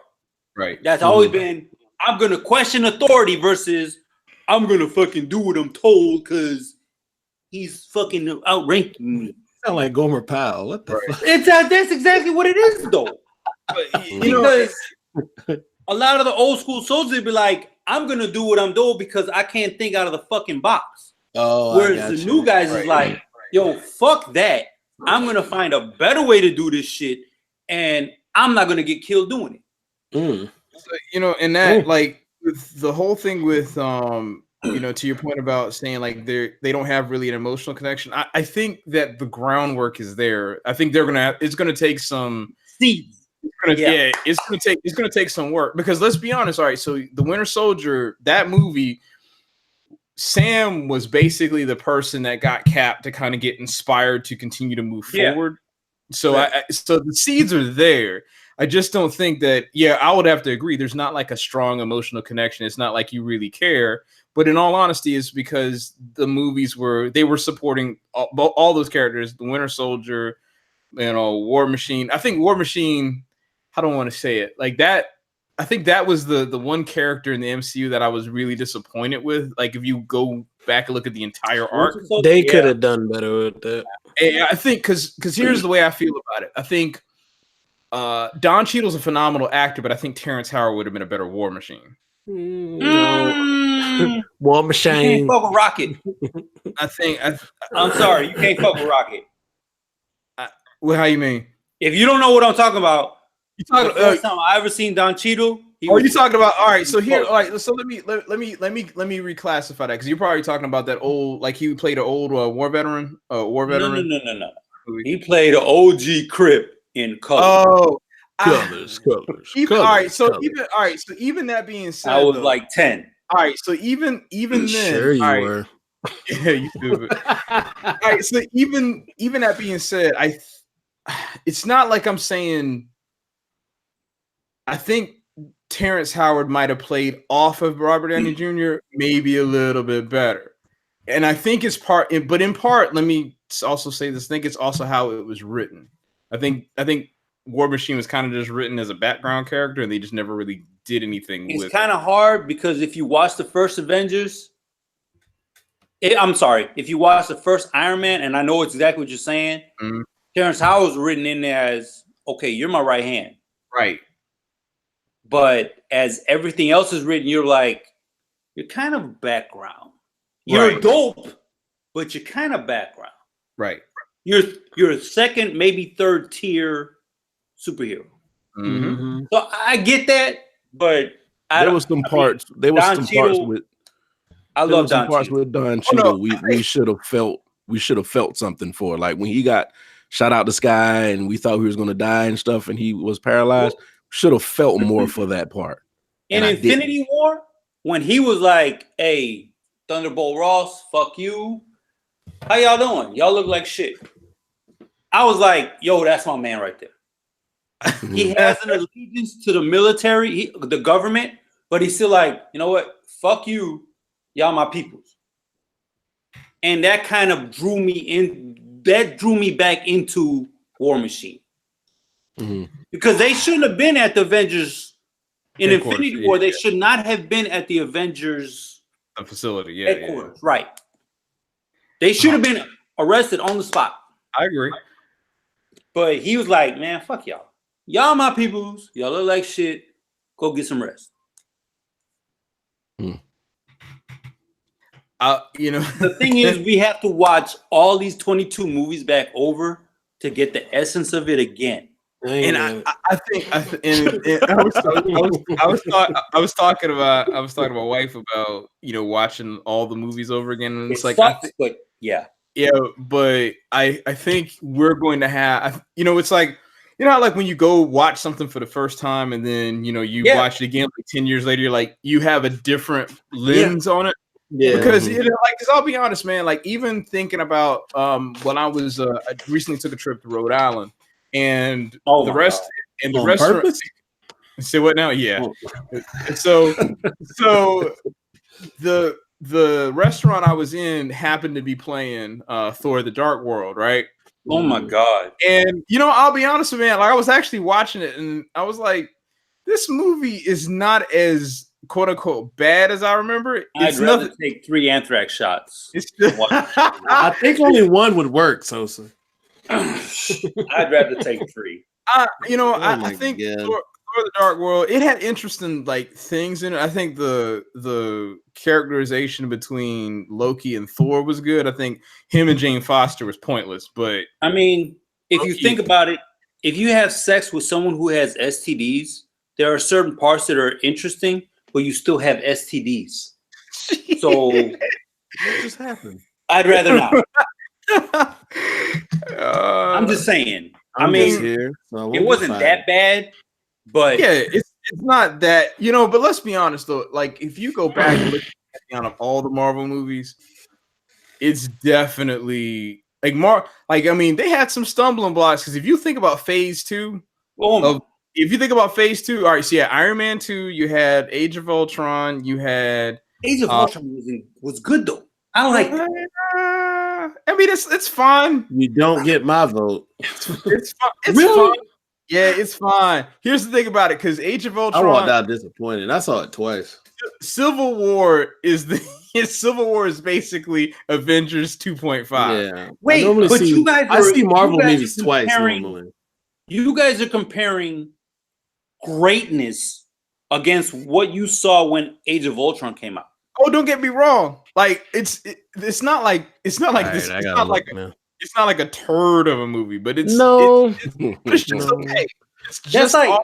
Right. That's always been I'm gonna question authority versus I'm gonna fucking do what I'm told because he's fucking outranking me. Sound like Gomer Pyle. What the fuck? That's exactly what it is though. Because a lot of the old school soldiers would be like, I'm gonna do what I'm told because I can't think out of the fucking box. Oh, whereas the new guys is like, yo, fuck that. I'm gonna find a better way to do this shit, and I'm not gonna get killed doing it. So, you know, and that like with the whole thing with you know, to your point about saying like they don't have really an emotional connection. I think that the groundwork is there. I think it's gonna take some seeds. It's gonna take some work because let's be honest. All right, so the Winter Soldier, that movie, Sam was basically the person that got Cap to kind of get inspired to continue to move forward. So so the seeds are there. I just don't think that. Yeah, I would have to agree. There's not like a strong emotional connection. It's not like you really care. But in all honesty, it's because the movies were supporting all those characters. The Winter Soldier, you know, War Machine. I think War Machine. I don't want to say it like that. I think that was the one character in the MCU that I was really disappointed with. Like if you go back and look at the entire arc, they could have done better with that. I think because here's the way I feel about it. I think Don Cheadle's a phenomenal actor, but I think Terrence Howard would have been a better War Machine. War Machine. You can't fuck with Rocket. I'm sorry, you can't fuck with Rocket. Well, how you mean? If you don't know what I'm talking about, the first time I ever seen Don Cheadle, Are you talking about? All right, so here, all right. So let me reclassify that because you're probably talking about that old, like he played an old war veteran. No. He played an OG Crip in Color. Oh, Colors. All right, so even that being said, I was like 10. All right, so even then, sure you were. Yeah, you stupid. All right, so even that being said, it's not like I'm saying. I think Terrence Howard might have played off of Robert Downey Jr. maybe a little bit better, and I think it's but in part, let me also say this. I think it's also how it was written. I think War Machine was kind of just written as a background character, and they just never really did anything with it. It's kind of hard because if you watch the first Avengers, if you watch the first Iron Man, and I know exactly what you're saying, Terrence Howard was written in there as, okay, you're my right hand. Right. But as everything else is written, you're kind of background. You're dope, but you're kind of background. Right. You're a second, maybe third tier superhero. Mm-hmm. So I get that, but there was some parts with Don Cheadle. We should have felt something for, like when he got shot out the sky and we thought he was going to die and stuff, and he was paralyzed. Should have felt more for that part. In Infinity War, when he was like, "Hey, Thunderbolt Ross, fuck you. How y'all doing? Y'all look like shit." I was like, "Yo, that's my man right there." He has an allegiance to the military, the government, but he's still like, you know what? Fuck you, y'all my peoples. And that kind of drew me in. That drew me back into War Machine. Because they shouldn't have been at the Avengers in Infinity War. They should not have been at the Avengers facility. Headquarters. Right. They should have been arrested on the spot. I agree. But he was like, man, fuck y'all. Y'all my peoples. Y'all look like shit. Go get some rest. The thing is, we have to watch all these 22 movies back over to get the essence of it again. And I was talking to my wife about watching all the movies over again, and it's like but I think we're going to have it's like how like when you go watch something for the first time and then you watch it again like 10 years later, you're like you have a different lens on it. Yeah, because because I'll be honest, man. Like even thinking about when I was I recently took a trip to Rhode Island. And the restaurant. Say what now? Yeah. So the restaurant I was in happened to be playing Thor: The Dark World, right? Oh my god! And I'll be honest with you, man. Like I was actually watching it, and I was like, this movie is not as quote unquote bad as I remember. I'd rather take 3 anthrax shots. I think only one would work, Sosa. I'd rather take 3. I think Thor: The Dark World, it had interesting like things in it. I think the characterization between Loki and Thor was good. I think him and Jane Foster was pointless, but I mean, if you think about it, if you have sex with someone who has STDs, there are certain parts that are interesting, but you still have STDs. So what just happened? I'd rather not. I'm just saying. It wasn't that bad, but yeah, it's not that But let's be honest though. Like if you go back and look at all the Marvel movies, it's definitely like they had some stumbling blocks because if you think about Phase 2, all right, so yeah, Iron Man 2, you had Age of Ultron, you had Age of Ultron was good though. I like it. I mean, it's fine. You don't get my vote. It's fine. It's fine. Yeah, it's fine. Here's the thing about it, because Age of Ultron. I walked out disappointed. I saw it twice. Civil War is basically Avengers 2.5. Yeah. Wait, but I see Marvel movies twice normally. You guys are comparing greatness against what you saw when Age of Ultron came out. Oh, don't get me wrong. Like it's not like this. It's not like a turd of a movie, but it's just okay. It's just all right.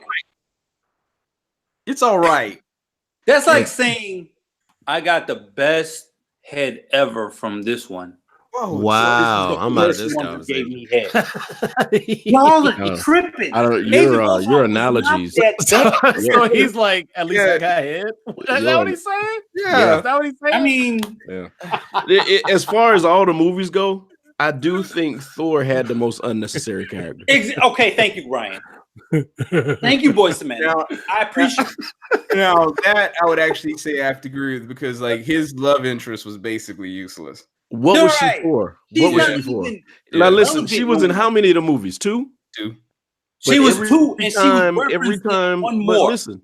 It's all right. That's like saying I got the best head ever from this one. Whoa, Wow, I'm out of This this one who gave conversation. me head. Y'all are tripping. I don't. David Your Goldfarb your was not analogies. that bad. So he's like, at least Yeah. I got head. Is that what he's saying? Yeah. Is that what he's saying? I mean, Yeah. As far as all the movies go, I do think Thor had the most unnecessary character. okay, thank you, Brian. Thank you, Boys to Men. Now, I appreciate it. now that I would actually say I have to agree with, because like his love interest was basically useless. What You're was she right. for? She's What was not she for? even Now listen, relevant she was in no how many of the movies? 2? Too. She But was every 2, and she time, was every referenced in time. one But more. listen,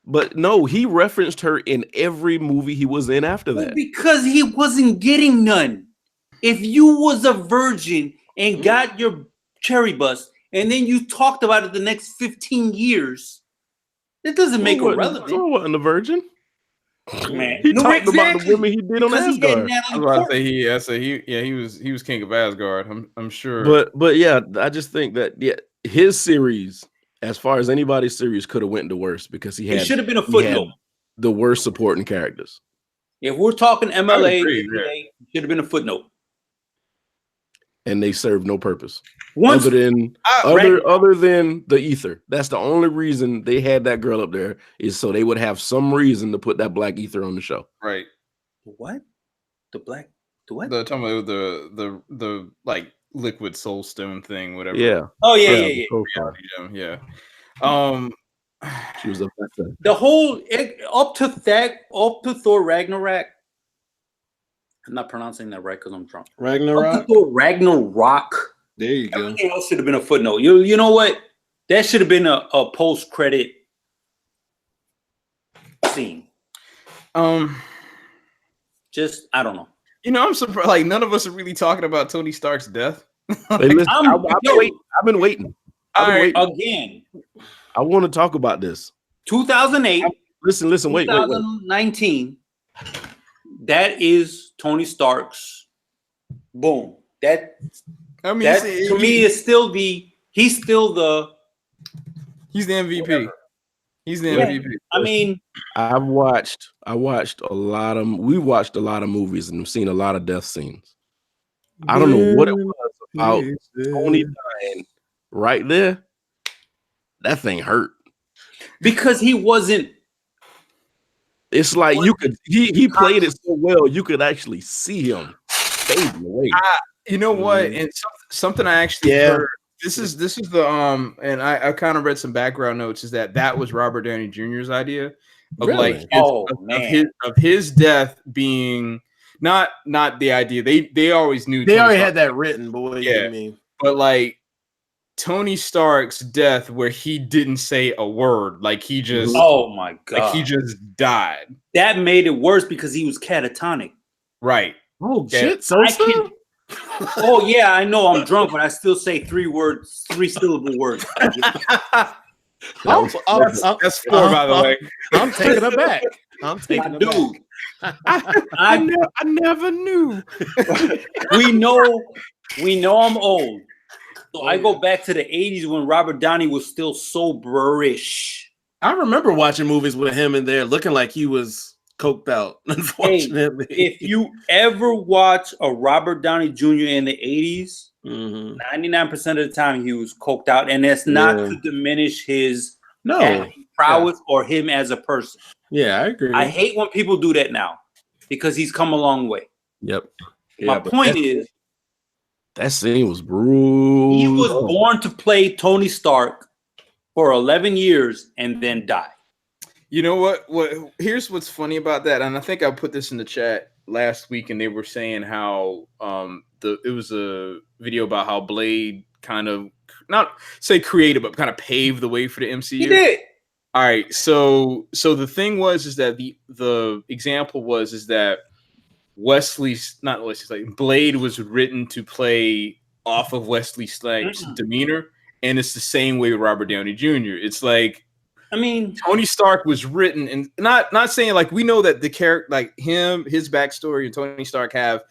but no, he referenced her in every movie he was in after Well, that. because he wasn't getting none. If you was a virgin and got your cherry bus, and then you talked about it the next 15 years, it doesn't make her relevant. Thor wasn't a virgin. Man, He no, talked about the exactly. women he did on Because he had Asgard. I Natalie was about to Portman. say he was king of Asgard. I'm sure. But yeah, I just think that his series, as far as anybody's series, could have went the worst because he It had should have been a he had footnote. the worst supporting characters, If we're talking MLA, agree, NBA, it should have been a footnote. and they served no purpose Once other than Ragnarok. other than the ether. That's the only reason they had that girl up there, is so they would have some reason to put that black ether on the show. Right. What? The what? The talking about the like liquid soul stone thing, whatever. Yeah. Oh yeah. the profile. Yeah. She was up there. The whole up to Thor Ragnarok. I'm not pronouncing that right because I'm drunk. Up Ragnarok. to Thor Ragnarok. There you go. Everything else should have been a footnote. You know what? That should have been a post credit scene. Just I don't know. You know, I'm surprised. Like none of us are really talking about Tony Stark's death. Hey, listen, I've been waiting. Again, I want to talk about this. 2008. Listen, wait. 2019. That is Tony Stark's. Boom. That I mean, to me is still he's still the MVP. Whatever. He's the Yeah. MVP. I mean, I watched we watched a lot of movies and seen a lot of death scenes. I don't know what it was about Tony dying right there. That thing hurt. because he wasn't. It's like you could he played it so well, you could actually see him fading away. You know what? And something I actually heard. This is the and I kind of read some background notes. Is that was Robert Downey Jr.'s idea of Really? of his death being not the idea. They always knew They Tony already Stark, had that written, but what do Yeah. you mean? but like Tony Stark's death where he didn't say a word, like he just Oh my god! like he just died. That made it worse because he was catatonic. Right. Oh Yeah. shit! So Oh yeah, I know I'm drunk, but I still say 3 syllable words. That's 4, by the way. I'm taking it back. I'm taking it back. Dude, I never knew. we know I'm old. So I go back to the 80s when Robert Downey was still soberish. I remember watching movies with him in there, looking like he was coked out. Unfortunately, If you ever watch a Robert Downey Jr. in the 80s, 99% of the time he was coked out, and that's not to diminish his acting prowess or him as a person. Yeah, I agree. I hate when people do that now because he's come a long way. Yep. My point is, that scene was brutal. he was born to play Tony Stark for 11 years and then die. You know what? Here's what's funny about that, and I think I put this in the chat last week, and they were saying how it was a video about how Blade kind of not say created, but kind of paved the way for the MCU. He did. All right, so the thing is that the example is that Blade was written to play off of Wesley Snipes' demeanor, and it's the same way with Robert Downey Jr. It's like, I mean, Tony Stark was written, and not saying like we know that the character, like him, his backstory, and Tony Stark have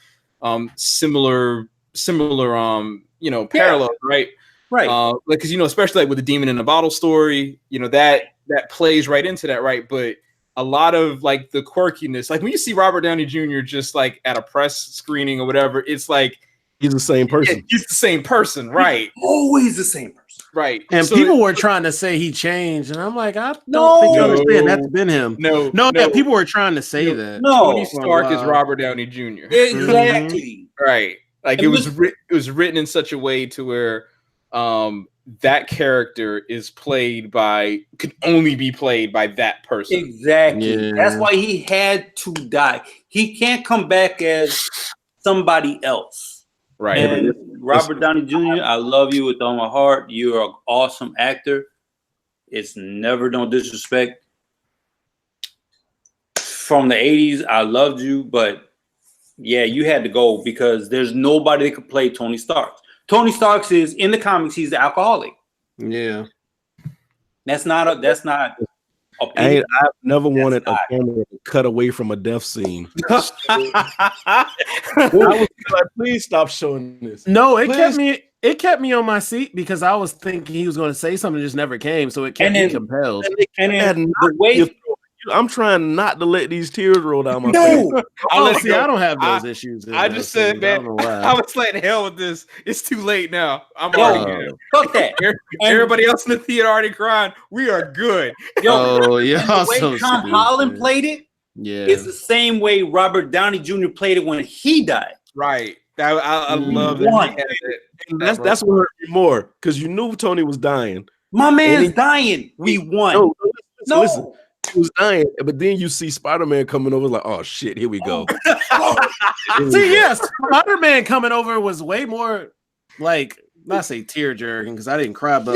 similar parallels, right? Right. Because especially like with the Demon in the Bottle story, that that plays right into that, right? But a lot of like the quirkiness, like when you see Robert Downey Jr. just like at a press screening or whatever, it's like he's the same person. he's the same person, right? Always the same person. Right. And So people were trying to say he changed, and I'm like, I don't No. think you understand. That's been him. No, Yeah, people were trying to say that. No. Tony Stark Oh, is wow. Robert Downey Jr. Exactly. Right. Like And it was written in such a way to where that character could only be played by that person. Exactly. Yeah. That's why he had to die. He can't come back as somebody else. Right. And Robert Downey Jr., I love you with all my heart. You're an awesome actor. It's never no disrespect. From the 80s, I loved you, but yeah, you had to go because there's nobody that could play Tony Stark. Tony Stark is in the comics, he's the alcoholic. Yeah. I've never wanted a camera to cut away from a death scene. I was like, please stop showing this. No, it kept me on my seat because I was thinking he was going to say something, just never came, so it kept me compelled. And then the way I'm trying not to let these tears roll down my face. I don't have those issues. I just said, man, I was like, hell with this. It's too late now. I'm already fuck that. Everybody else in the theater already crying. We are good. The way Tom Holland played it, it's the same way Robert Downey Jr. played it when he died. Right. I love that. That's what hurt me more because you knew Tony was dying. My man's dying. We won. Listen, he was dying, but then you see Spider-Man coming over, like, oh shit, here we go. See, yes, Spider-Man coming over was way more like, not say tear jerking because I didn't cry, but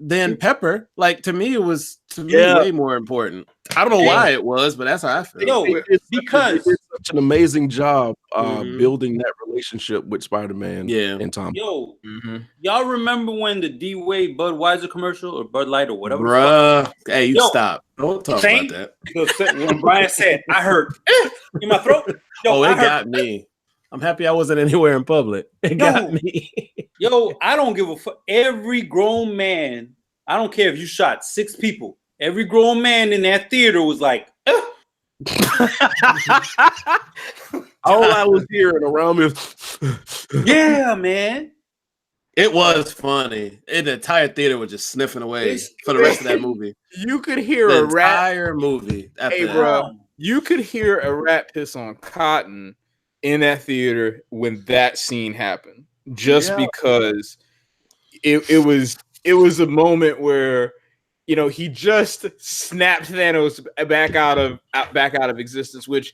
then Pepper. Like to me, it was way more important. I don't know why it was, but that's how I feel. Because he did such an amazing job building that relationship with Spider-Man and Tom. Y'all remember when the D-Wade Budweiser commercial or Bud Light or whatever? Bruh, hey, stop. Don't talk about that. When Brian said, I heard in my throat. It got me. I'm happy I wasn't anywhere in public. It got me. I don't give a fuck. Every grown man, I don't care if you shot 6 people. Every grown man in that theater was like, all I was hearing around me was, yeah, man. It was funny. The entire theater was just sniffing away for the rest of that movie. You could hear the a rat. Entire movie. Hey, bro, you could hear a rat piss on cotton in that theater when that scene happened, just because it was a moment where he just snapped Thanos back out of existence. Which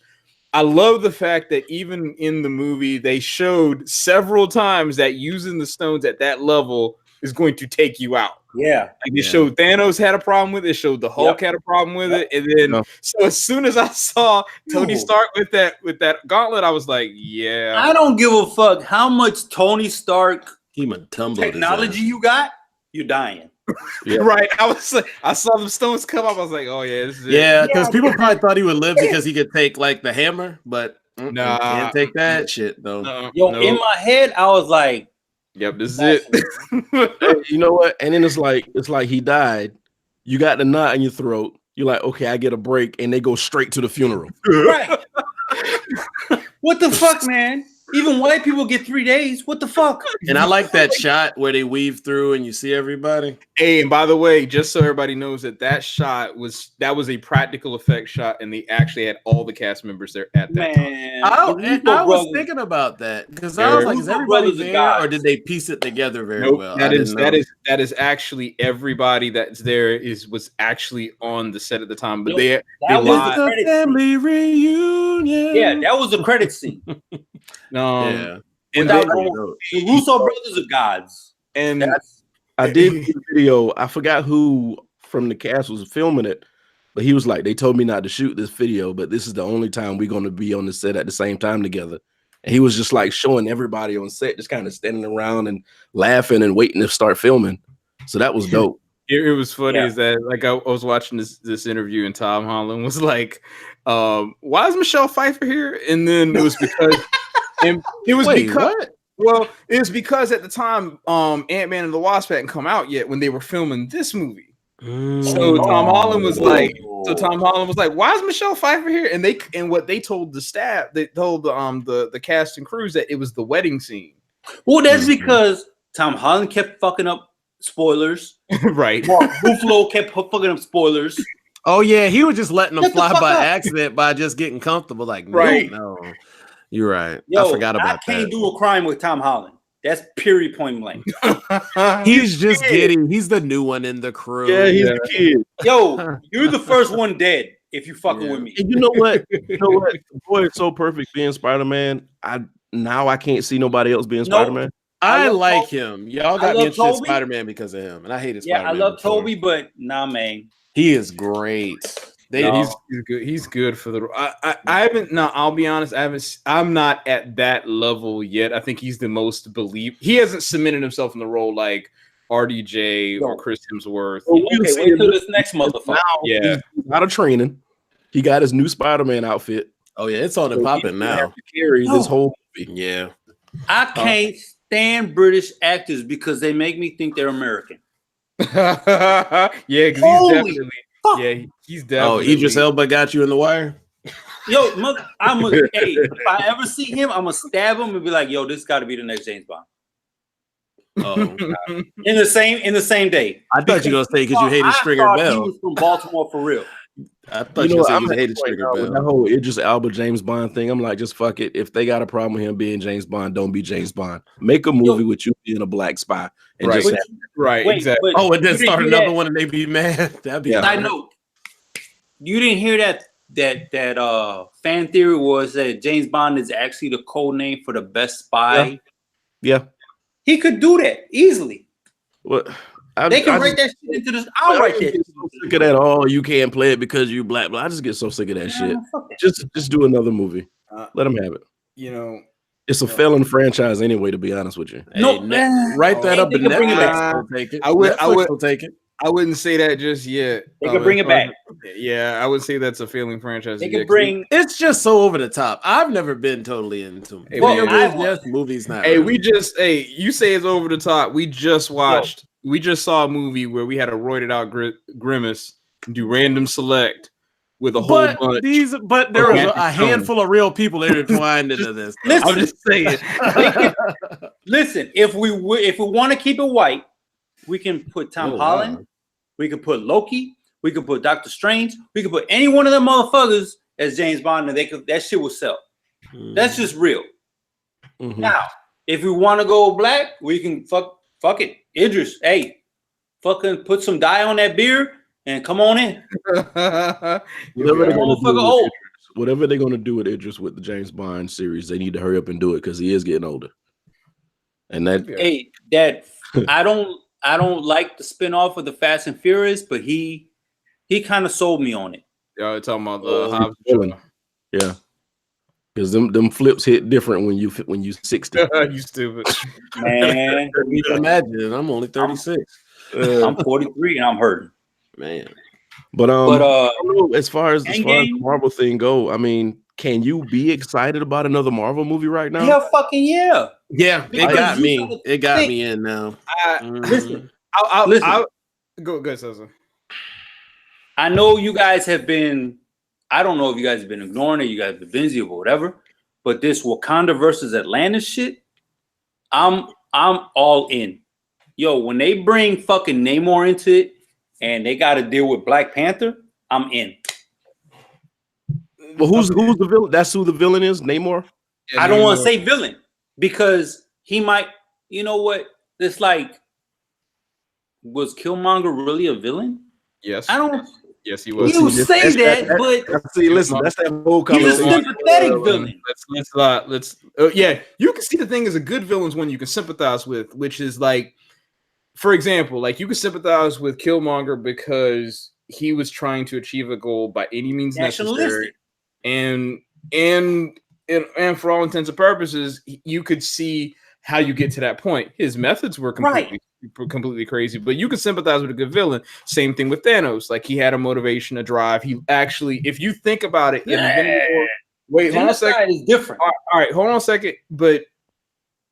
I love the fact that even in the movie they showed several times that using the stones at that level is going to take you out. Yeah, like they showed Thanos had a problem with it. Showed the Hulk had a problem with it, and then so as soon as I saw Tony Stark with that gauntlet, I was like, yeah. I don't give a fuck how much Tony Stark technology you got. You're dying. Right. I saw the stones come up. I was like, oh yeah, this is it. Yeah, because people probably thought he would live because he could take like the hammer, but nah, can't take that shit though. In my head, I was like, yep, this is it. You know what? And then it's like he died. You got the knot in your throat. You're like, okay, I get a break, and they go straight to the funeral. Right. What the fuck, man? Even white people get 3 days. What the fuck? And I like that shot where they weave through and you see everybody. Hey, and by the way, just so everybody knows that shot was a practical effect shot, and they actually had all the cast members there at that time. I was thinking about that because I was like, is everybody there, or did they piece it together very well? That is actually everybody that's there was actually on the set at the time. But they was the family reunion. Yeah, that was the credit scene. And the Russo brothers are gods. And I did the video. I forgot who from the cast was filming it, but he was like, they told me not to shoot this video, but this is the only time we're going to be on the set at the same time together. And he was just like showing everybody on set, just kind of standing around and laughing and waiting to start filming. So that was dope. It was funny is that like I was watching this interview and Tom Holland was like, why is Michelle Pfeiffer here? And then it was because it was because at the time Ant-Man and the Wasp hadn't come out yet when they were filming this movie. So Tom Holland was like, why is Michelle Pfeiffer here? And what they told the staff, they told the cast and crews that it was the wedding scene. Well, that's because Tom Holland kept fucking up spoilers. Right. Mark Ruffalo kept fucking up spoilers. Oh yeah, he was just letting them Shut the fly fuck by up. accident by just getting comfortable. Like, Right. no, you're right. Yo, I forgot about I can't that. do a crime with Tom Holland. That's period point blank. He's just getting. He's the new one in the crew. Yeah, he's the kid. Yo, you're the first one dead if you fucking with me. And you know what? The boy is so perfect being Spider-Man. I can't see nobody else being Spider-Man. I love like Toby. him. Y'all got me interested in Spider-Man because of him, and I hated Yeah, Spider-Man. I love before. Toby, but nah, man. He is great. He's good. He's good for the. I haven't. No, I'll be honest. I'm not at that level yet. I think he's the most believed. He hasn't cemented himself in the role like RDJ or Chris Hemsworth. Well, Okay, wait till this next motherfucker. Yeah, he's out of training. He got his new Spider-Man outfit. Oh yeah, it's on and popping now. Carry this whole movie. Yeah, I can't stand British actors because they make me think they're American. yeah, because Holy he's definitely. fuck. Yeah, he's Oh, definitely. Idris Elba got you in the wire. Yo, hey, if I ever see him, I'm gonna stab him and be like, "Yo, this got to be the next James Bond." Oh, In the same day. I thought you were gonna say because you hated Stringer I thought Bell. he was from Baltimore for real. I thought you were gonna say you hated Stringer with that Bell. whole Idris Elba James Bond thing. I'm like, just fuck it. If they got a problem with him being James Bond, don't be James Bond. Make a movie with you being a black spy. And Right. just Right, Wait, exactly. but Oh, and then you didn't start hear another that- one and they be mad. That'd be Yeah. I know. You didn't hear that fan theory was that James Bond is actually the code name for the best spy. yeah. He could do that easily. What? They can write that shit into this. I'll write that. Get so sick of that. Oh, you can't play it because you black. But I just get so sick of that shit. Just do another movie. Let them have it. You know, It's a failing franchise anyway. To be honest with you. No, write that up they and can bring it back. Netflix will take it. I would- Netflix will take it. I wouldn't say that just yet. They could bring it back. Yeah, I would say that's a failing franchise. They yet, could 'cause bring. It's just so over the top. I've never been totally into Hey, video well, games. Yes, movies not. really. you say it's over the top. We just saw a movie where we had a roided out Grimace do random select with a whole bunch. But there was Okay. a handful of real people intertwined into this. Listen. I'm just saying. Listen, if we want to keep it white, we can put Tom Holland. Wow. We could put Loki. We could put Doctor Strange. We could put any one of them motherfuckers as James Bond, and that shit will sell. That's just real. Mhm. Now, if we want to go black, we can fuck it. Idris, hey, fucking put some dye on that beer and come on in. Whatever they're gonna do with Idris with the James Bond series, they need to hurry up and do it because he is getting older. And that Hey, that I don't like the spinoff of the Fast and Furious, but he kind of sold me on it. Y'all talking about the Hobbs villain. Yeah. Because them flips hit different when you 60. You stupid. Man, You can imagine. I'm only 36. I'm 43 and I'm hurting. Man. But But I don't know, as far as the Endgame? Marvel thing go, I mean, can you be excited about another Marvel movie right now? hell fucking yeah. Yeah, it Because got you me. gotta It got think. me in now. Listen, I'll go, Cesar. I know you guys have been, I don't know if you guys have been ignoring it, you guys have been busy or whatever, but this Wakanda versus Atlantis shit, I'm all in. Yo, when they bring fucking Namor into it and they got to deal with Black Panther, I'm in. But who's the villain? That's who the villain is, Namor? I don't want to say villain because he might, you know what? It's like, was Killmonger really a villain? Yes. I don't. Yes, he was. You say that, but See, listen, that's that whole he's a conversation. sympathetic villain. Let's yeah, you can see the thing is a good villain's one you can sympathize with, which is like, for example, like you can sympathize with Killmonger because he was trying to achieve a goal by any means necessary, and for all intents and purposes, you could see how you get to that point. His methods were completely crazy, but you can sympathize with a good villain. Same thing with Thanos. Like he had a motivation, a drive. He actually, if you think about it, wait, hold on a second. Is different. All right, hold on a second. But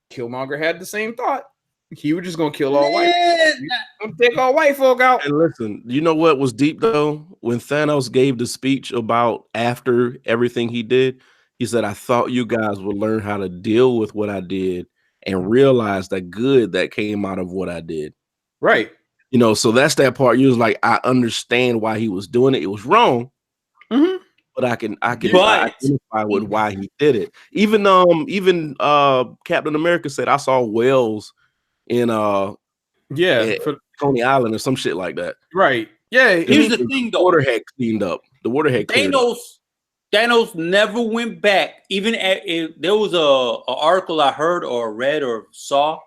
Killmonger had the same thought. He was just gonna kill all white. Man, Gonna take all white folk out. And listen, you know what was deep though? When Thanos gave the speech about after everything he did, he said, "I thought you guys would learn how to deal with what I did and realize the good that came out of what I did." Right. You know, so that's that part. You was like, I understand why he was doing it. It was wrong, but I can But- identify with why he did it. Even Captain America said, "I saw whales in Yeah. Coney Island or some shit like that." Right. Yeah. Here's the thing, The though. water had cleaned up. The water had cleared up. Thanos never went back. Even there was a article I heard or read or saw.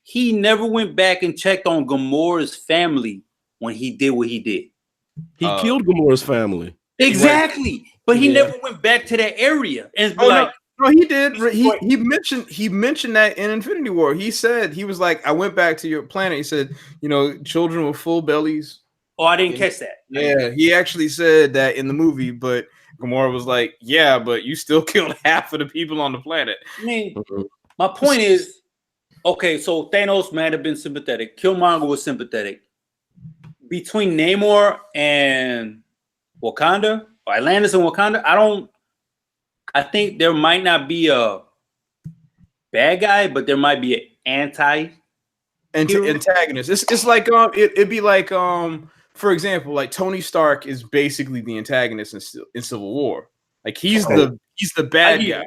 He never went back and checked on Gamora's family when he did what he did. He killed Gamora's family. Exactly, but he never went back to that area and no, he did. He mentioned that in Infinity War. He said he was like, "I went back to your planet." He said, "You know, children with full bellies." Oh, I didn't catch that. Yeah, he actually said that in the movie, but Gamora was like, "Yeah, but you still killed half of the people on the planet." I mean, my point is, okay, so Thanos might have been sympathetic. Killmonger was sympathetic. Between Namor and Wakanda, or Atlantis and Wakanda, I think there might not be a bad guy, but there might be an antagonist. It's like it'd be like for example, like Tony Stark is basically the antagonist in Civil War. Like he's the bad guy.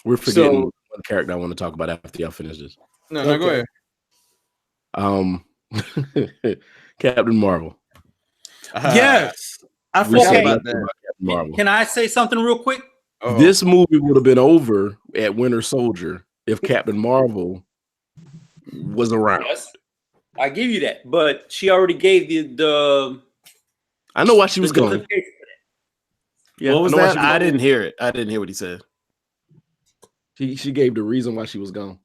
We're forgetting one character I want to talk about after y'all finish this. No, go ahead. Captain Marvel. Yes, I forgot about that. Marvel. Can I say something real quick? This movie would have been over at Winter Soldier if Captain Marvel was around. Yes, I give you that, but she already gave the. I know why she was gone. Yeah, what was that? I didn't hear it. I didn't hear what he said. She gave the reason why she was gone.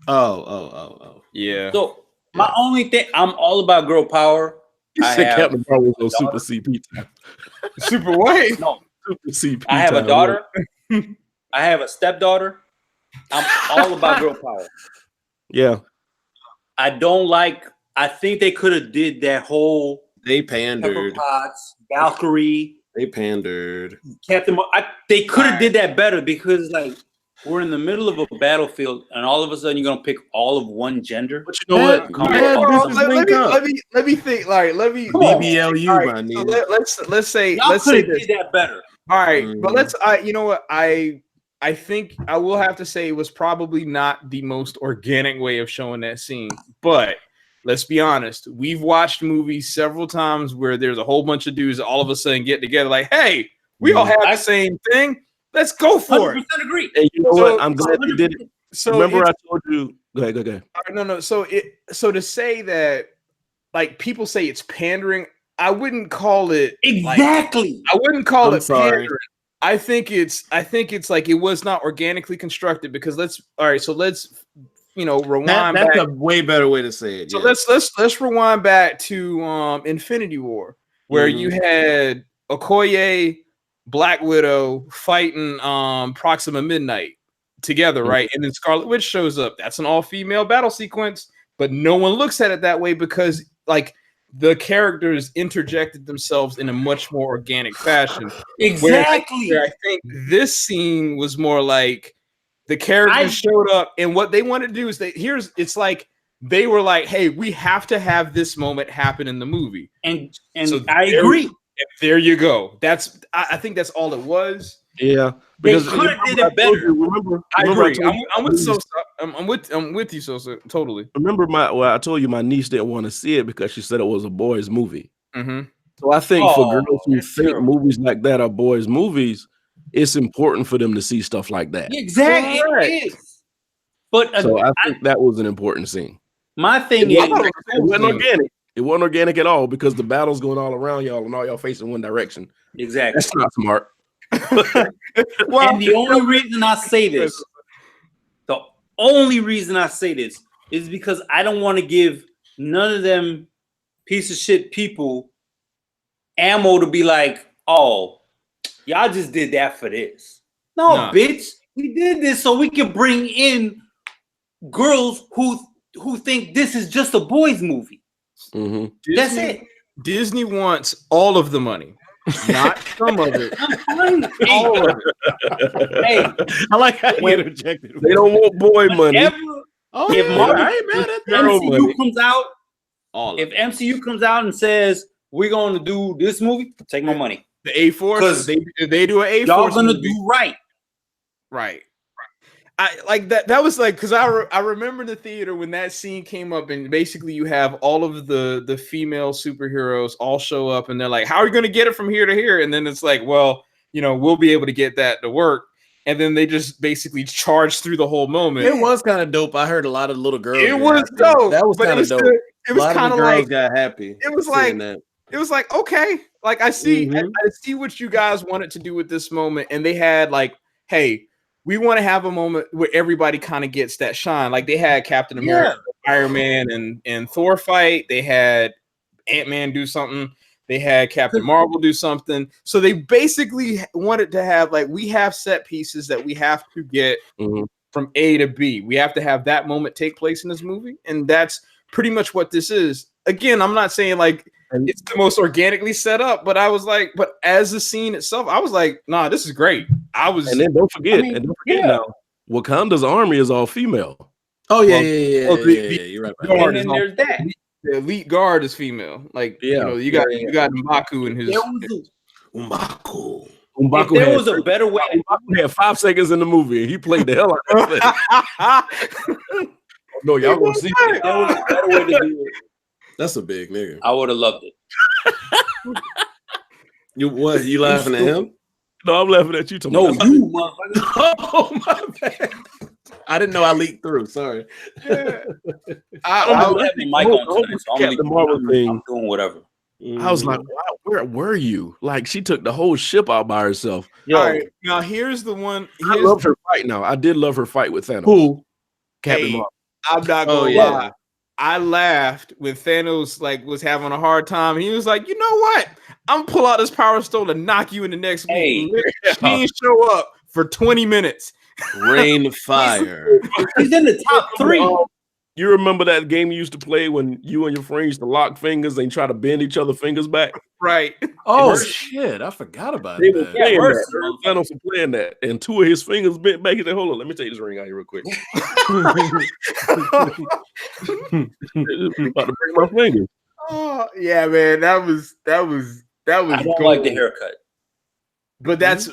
Oh. Yeah. So my only thing, I'm all about girl power. You said Captain Marvel was on Super CP time. Super what? No. Super CP I have time. a daughter. I have a stepdaughter. I'm all about girl power. Yeah. I think they could have did that whole They pandered. Pepper Potts, Valkyrie. They pandered. They could have did that better because like we're in the middle of a battlefield and all of a sudden you're gonna pick all of one gender. But you know what? Let me think. Like, let me BBLU. Right, so let's say this. Did that better. All right, but you know what? I think I will have to say it was probably not the most organic way of showing that scene. But let's be honest, we've watched movies several times where there's a whole bunch of dudes that all of a sudden get together like, hey, we all have the same thing. Let's go for 100% agree. And you know what? I'm glad you did it. So remember I told you. Go ahead. No. So to say that, like people say it's pandering, I wouldn't call it exactly. I wouldn't call it pandering. I think it's like it was not organically constructed because let's rewind. That's back. a way better way to say it. So let's rewind back to Infinity War, where you had Okoye, Black Widow fighting Proxima Midnight together, right? And then Scarlet Witch shows up. That's an all-female battle sequence, but no one looks at it that way because like the characters interjected themselves in a much more organic fashion. Exactly. Where I think this scene was more like the characters showed up, and what they wanted to do is it's like they were like, "Hey, we have to have this moment happen in the movie," and so I agree. There you go. I think that's all it was. Yeah, because they could have did it better. I agree. I'm with you, so totally. Remember I told you my niece didn't want to see it because she said it was a boys' movie. Mm-hmm. So I think for girls who think movies like that are boys' movies, it's important for them to see stuff like that. Exactly, it is. But so I think that was an important scene. My thing is, it wasn't organic. It wasn't organic at all because the battle's going all around y'all and all y'all facing one direction. Exactly. That's not smart. And the only reason I say this is because I don't want to give none of them piece of shit people ammo to be like, oh, y'all just did that for this. No, bitch. We did this so we can bring in girls who who think this is just a boys movie. Mm-hmm. That's it. Disney wants all of the money, not some of it. All of it. Hey, I like how you When- interjected. They don't want boy money. whenever Oh, if yeah, Marvel- I ain't mad at that. Girl MCU money. comes out, All of if it. MCU comes out and says we're going to do this movie, take my money. The A-Force, 'Cause if they do an A-Force Y'all gonna movie, do right. right. I like that. That was like because I remember the theater when that scene came up, and basically you have all of the female superheroes all show up, and they're like, "How are you going to get it from here to here?" And then it's like, "Well, we'll be able to get that to work." And then they just basically charge through the whole moment. It was kind of dope. I heard a lot of little girls. It were was happy. dope. That was but kind of dope. It was kind of like got happy. it was seeing like that. it was like okay, like I see, Mhm. I see what you guys wanted to do with this moment, and they had like, hey, we want to have a moment where everybody kind of gets that shine. Like they had Captain America, Iron Man, and Thor fight. They had Ant-Man do something. They had Captain Marvel do something. So they basically wanted to have like we have set pieces that we have to get Mhm. from A to B. We have to have that moment take place in this movie, and that's pretty much what this is. Again, I'm not saying like it's the most organically set up, but I was like, but as the scene itself, I was like, nah, this is great. I was, And then don't forget, I mean, now, Wakanda's army is all female. Oh yeah, Well, yeah. You're right. Guard And is then all- there's that. the elite guard is female. Like, Yeah. you got M'Baku and his. There was Umbaku. if M'Baku there had, was a better way to M'Baku had 5 seconds in the movie, and he played the hell out of that. No, y'all gonna see it. there was a better way to do it, That's a big nigga. I would have loved it. You what? You laughing at him? No, I'm laughing at you. Tommy. No, That's- you motherfucker. Oh my bad. I didn't know I leaked through. Sorry. I I don't have the mic on tonight, so Captain Marvel thing. I'm doing whatever. I was like, wow, where were you? Like, she took the whole ship out by herself. Yo, all right, now here's the one. I Here's, loved her fight. Now, I did love her fight with Thanos. who? Captain Hey, Marvel. I'm not Oh, gonna yeah. lie. I laughed when Thanos like was having a hard time. He was like, you know what? I'm gonna pull out this power stone and knock you in the next week. Hey. She didn't show up for 20 minutes. Rain of fire. he's in the top 3. You remember that game you used to play when you and your friends used to lock fingers and try to bend each other's fingers back? Right. Oh Mercy. shit! I forgot about They were that. playing Mercy. that. Thanos was playing that, and 2 of his fingers bent back. He said, "Hold on, let me take this ring out here real quick." I'm about to break my finger. Oh yeah, man. That was I don't like the haircut. But that's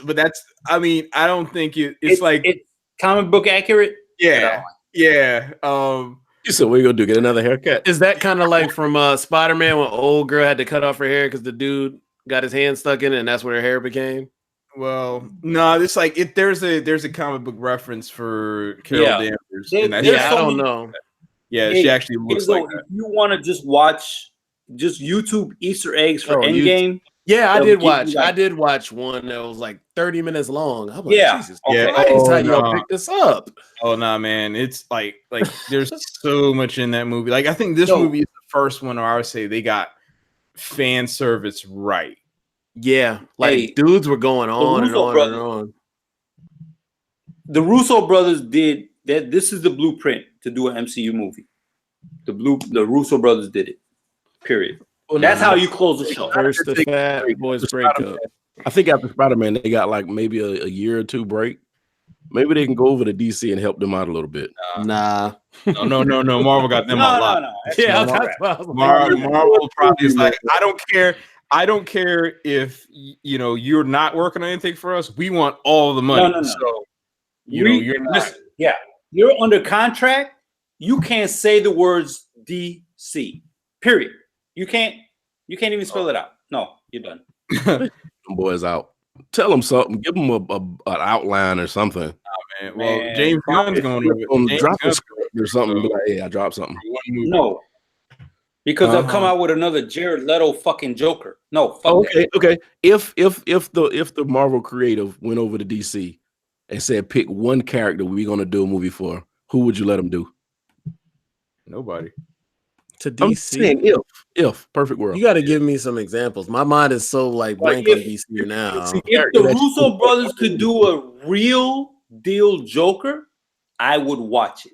I mean, I don't think it's like it's comic book accurate. yeah. You said, "What you gonna do? Get another haircut?" Is that kind of like from Spider-Man when old girl had to cut off her hair because the dude got his hand stuck in it and that's what her hair became? Well, no, it's like there's a comic book reference for Carol Yeah. Danvers. There- and I- there's Yeah, I so don't many- know. yeah, Hey, she actually looks So like if that. you want to just watch YouTube Easter eggs for Oh, Endgame, Yeah, I That did would keep watch. you like- I did watch one that was like 30 minutes long. I'm like, Yeah. Jesus Yeah. Christ, Oh, how y'all no. pick this up? Oh no, man. It's like there's so much in that movie. Like I think this Yo. movie is the first one where I would say they got fan service right. Yeah, like Hey, dudes were going on and Russo on brothers- and on. the Russo brothers did that. This is the blueprint to do an MCU movie. The Russo brothers did it. Period. That's how you close the show. First the Fat Boys breakup. I think after Spider-Man, they got like maybe a year or 2 break. Maybe they can go over to DC and help them out a little bit. Nah. No. Marvel got them a lot. No. Yeah, Marvel- that's what I was like. Marvel probably is like, I don't care if you're not working on anything for us. We want all the money. No. So you're not. Listen, yeah, you're under contract. You can't say the words DC. Period. You can't even spell it out. No, you're done. Them boys out. Tell them something. Give them an outline or something. Man. Well, Man, James Gunn's going over it. Drop a James script or something. Be like, hey, I dropped something. Gunn- one movie. No, because they'll Uh-huh. come out with another Jared Leto fucking Joker. No, fuck Oh, that. okay. If the Marvel creative went over to DC and said, pick one character we're gonna do a movie for, who would you let them do? Nobody. To I'm DC. saying if perfect world. You got to give me some examples. My mind is so like blank on if- DC now. If the Russo brothers could do a real deal Joker, I would watch it.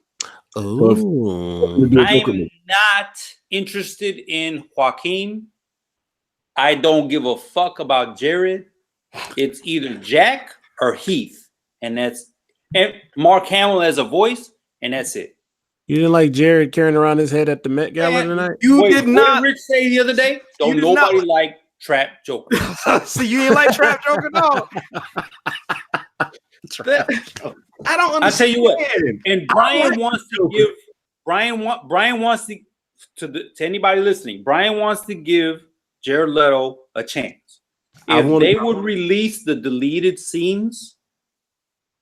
Oh, I'm not interested in Joaquin. I don't give a fuck about Jared. It's either Jack or Heath, and Mark Hamill as a voice, and that's it. you didn't like Jared carrying around his head at the Met Gala tonight? You Wait, did what not. did Rich say the other day? Don't did not nobody like Trap Joker. See, you didn't like Trap Joker, no. I don't understand. I tell you what, and Brian wants to give Brian wants to anybody listening. Brian wants to give Jared Leto a chance. If they would release the deleted scenes,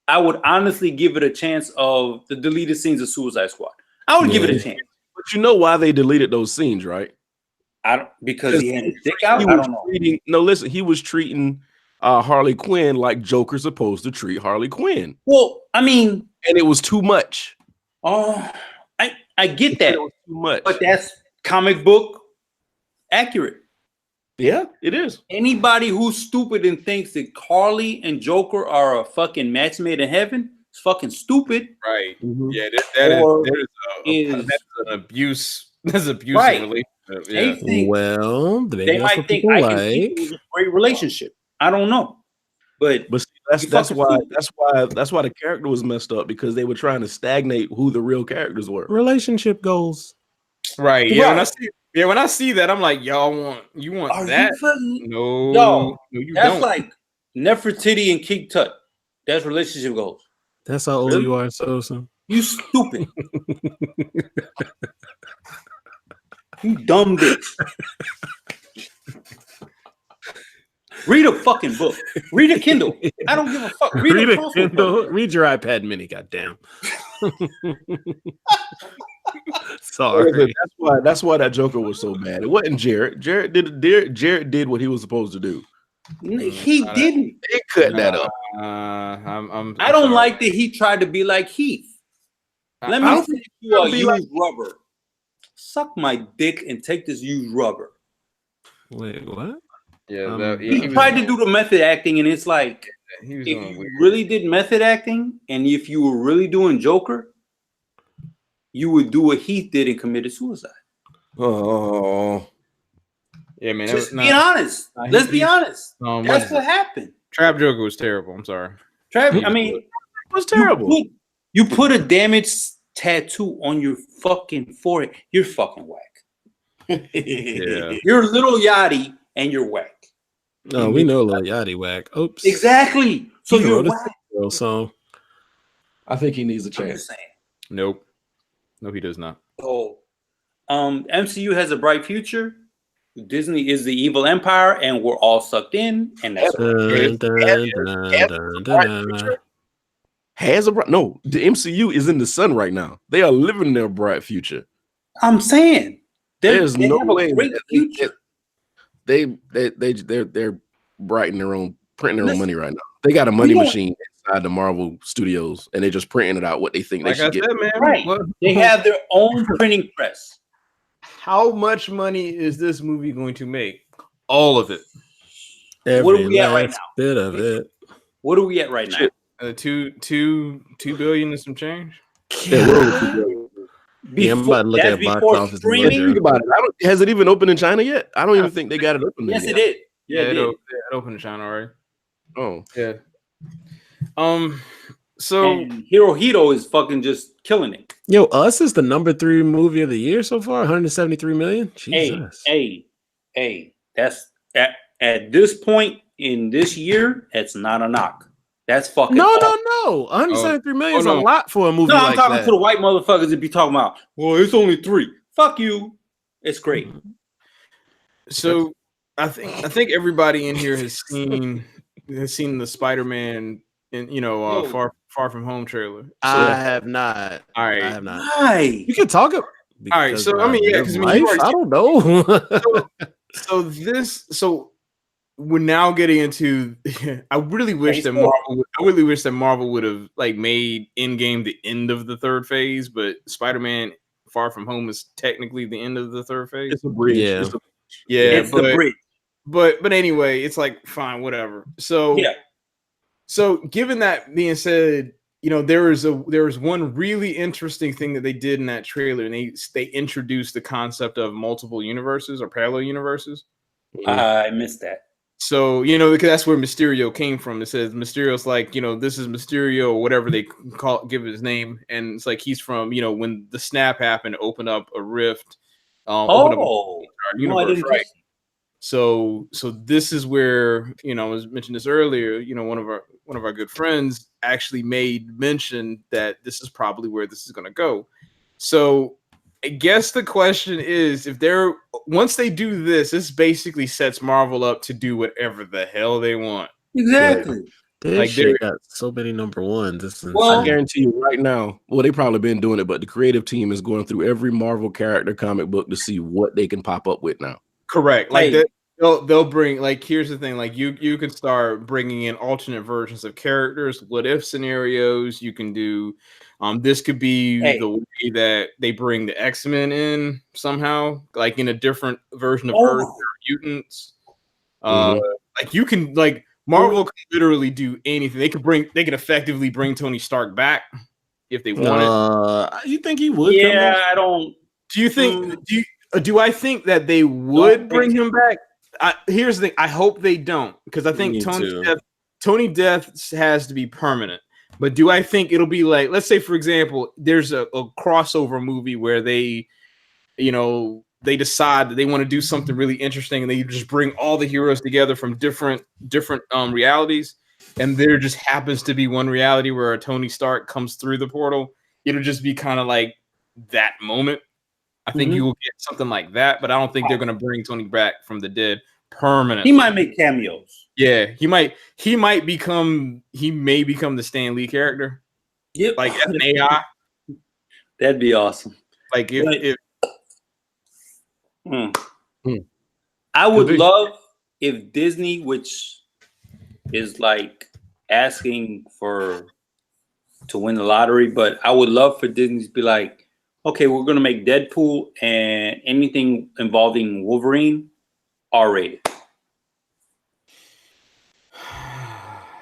I would honestly give it a chance of the deleted scenes of Suicide Squad. I would give it a chance. But you know why they deleted those scenes, right? Because he had his dick out. I don't know. Listen, he was treating Harley Quinn like Joker's supposed to treat Harley Quinn. Well, I mean, and it was too much. Oh, I get that. It was too much. But that's comic book accurate. Yeah, it is. Anybody who's stupid and thinks that Harley and Joker are a fucking match made in heaven is fucking stupid. Right. Mm-hmm. Yeah, that is an abuse. That's an abusive relationship. Yeah. They might think I can keep it a great relationship. I don't know. But see, that's why the character was messed up, because they were trying to stagnate who the real characters were. Relationship goals. Right. Yeah. When I see that, I'm like, you want that? No, you that's don't. like Nefertiti and King Tut. That's relationship goals. That's how old you are, Sosa. You stupid. You dumb bitch. Read a fucking book. Read a Kindle. I don't give a fuck. Read a Kindle. Read your iPad Mini. Goddamn. Sorry. That's why that Joker was so bad. It wasn't Jared. Jared did what he was supposed to do. He didn't. They cut that up. I don't like that he tried to be like Heath. Let me see you use rubber. Suck my dick and take this used rubber. Wait, what? Yeah, he tried to do the method acting, and it's like, if you really did method acting, and if you were really doing Joker, you would do what Heath did and committed suicide. Oh, yeah, man. Just being honest. Let's be honest. That's what happened. Trap Joker was terrible. I'm sorry. I mean, it was terrible. You put a damaged tattoo on your fucking forehead. You're fucking whack. Yeah. You're Little Yachty and you're whack. No, we know Lil Yachty whack. Oops. Exactly. So you're whack. So I think he needs a chance. Nope. No, he does not. Oh, MCU has a bright future. Disney is the evil empire, and we're all sucked in. And that's no. The MCU is in the sun right now. They are living their bright future. I'm saying there's no way future. They're writing their own, printing their own money right now. They got a money machine inside the Marvel Studios, and they're just printing it out what they think they should get. Man, right. They have their own printing press. How much money is this movie going to make? All of it. What are we at right now? Bit of it. What are we at right now? 2 billion and some change. Yeah, I'm about to look at box office. Think about it. Has it even opened in China yet? I don't even think they got it open. Yes, it did. Yeah, it opened in China already. Oh, yeah. So and Hirohito is fucking just killing it. Yo, Us is the #3 movie of the year so far. 173 million. Jesus. Hey, that's at this point in this year, it's not a knock. That's fucking no. 173 million is a lot for a movie. No, I'm like talking that. to the white motherfuckers that be talking about, well, it's only 3. Fuck you. It's great. So I think everybody in here has seen the Spider-Man Far From Home trailer. So, I have not. All right. I have not. Why? You can talk about. All right. So I mean, yeah, because I don't know. so we're now getting into. I really wish that Marvel would have like made Endgame the end of the third phase, but Spider-Man Far From Home is technically the end of the third phase. It's a bridge. Yeah. It's the bridge. But anyway, it's like fine, whatever. So yeah. So given that being said, there was one really interesting thing that they did in that trailer, and they introduced the concept of multiple universes or parallel universes. I missed that. So, because that's where Mysterio came from. It says Mysterio's like, this is Mysterio or whatever they give his name. And it's like he's from, when the snap happened, opened up a rift. Opened up a universe, I didn't right? So this is where, I was mentioned this earlier, one of our good friends actually made mention that this is probably where this is going to go. So I guess the question is, once they do this basically sets Marvel up to do whatever the hell they want. Exactly. This shit got so many number ones. This is I guarantee you right now. Well, they probably been doing it, but the creative team is going through every Marvel character comic book to see what they can pop up with now. Correct. Like they'll bring, like, here's the thing, like you can start bringing in alternate versions of characters, what if scenarios. You can do this could be the way that they bring the X-Men in somehow, like in a different version of Earth or mutants. Like you can, like, Marvel can literally do anything. They could effectively bring Tony Stark back if they wanted. You think he would? Yeah, I don't. Do you think? Do I think that they would bring him back? Here's the thing. I hope they don't, because I think Tony Death has to be permanent. But do I think it'll be like, let's say, for example, there's a crossover movie where they decide that they want to do something really interesting, and they just bring all the heroes together from different realities, and there just happens to be one reality where a Tony Stark comes through the portal. It'll just be kind of like that moment. I think you will get something like that, but I don't think they're going to bring Tony back from the dead permanently. He might make cameos. Yeah, he may become the Stan Lee character. Yep. Like as an AI. That'd be awesome. Like if I would love if Disney, which is like asking to win the lottery, but I would love for Disney to be like, okay, we're going to make Deadpool and anything involving Wolverine R-rated.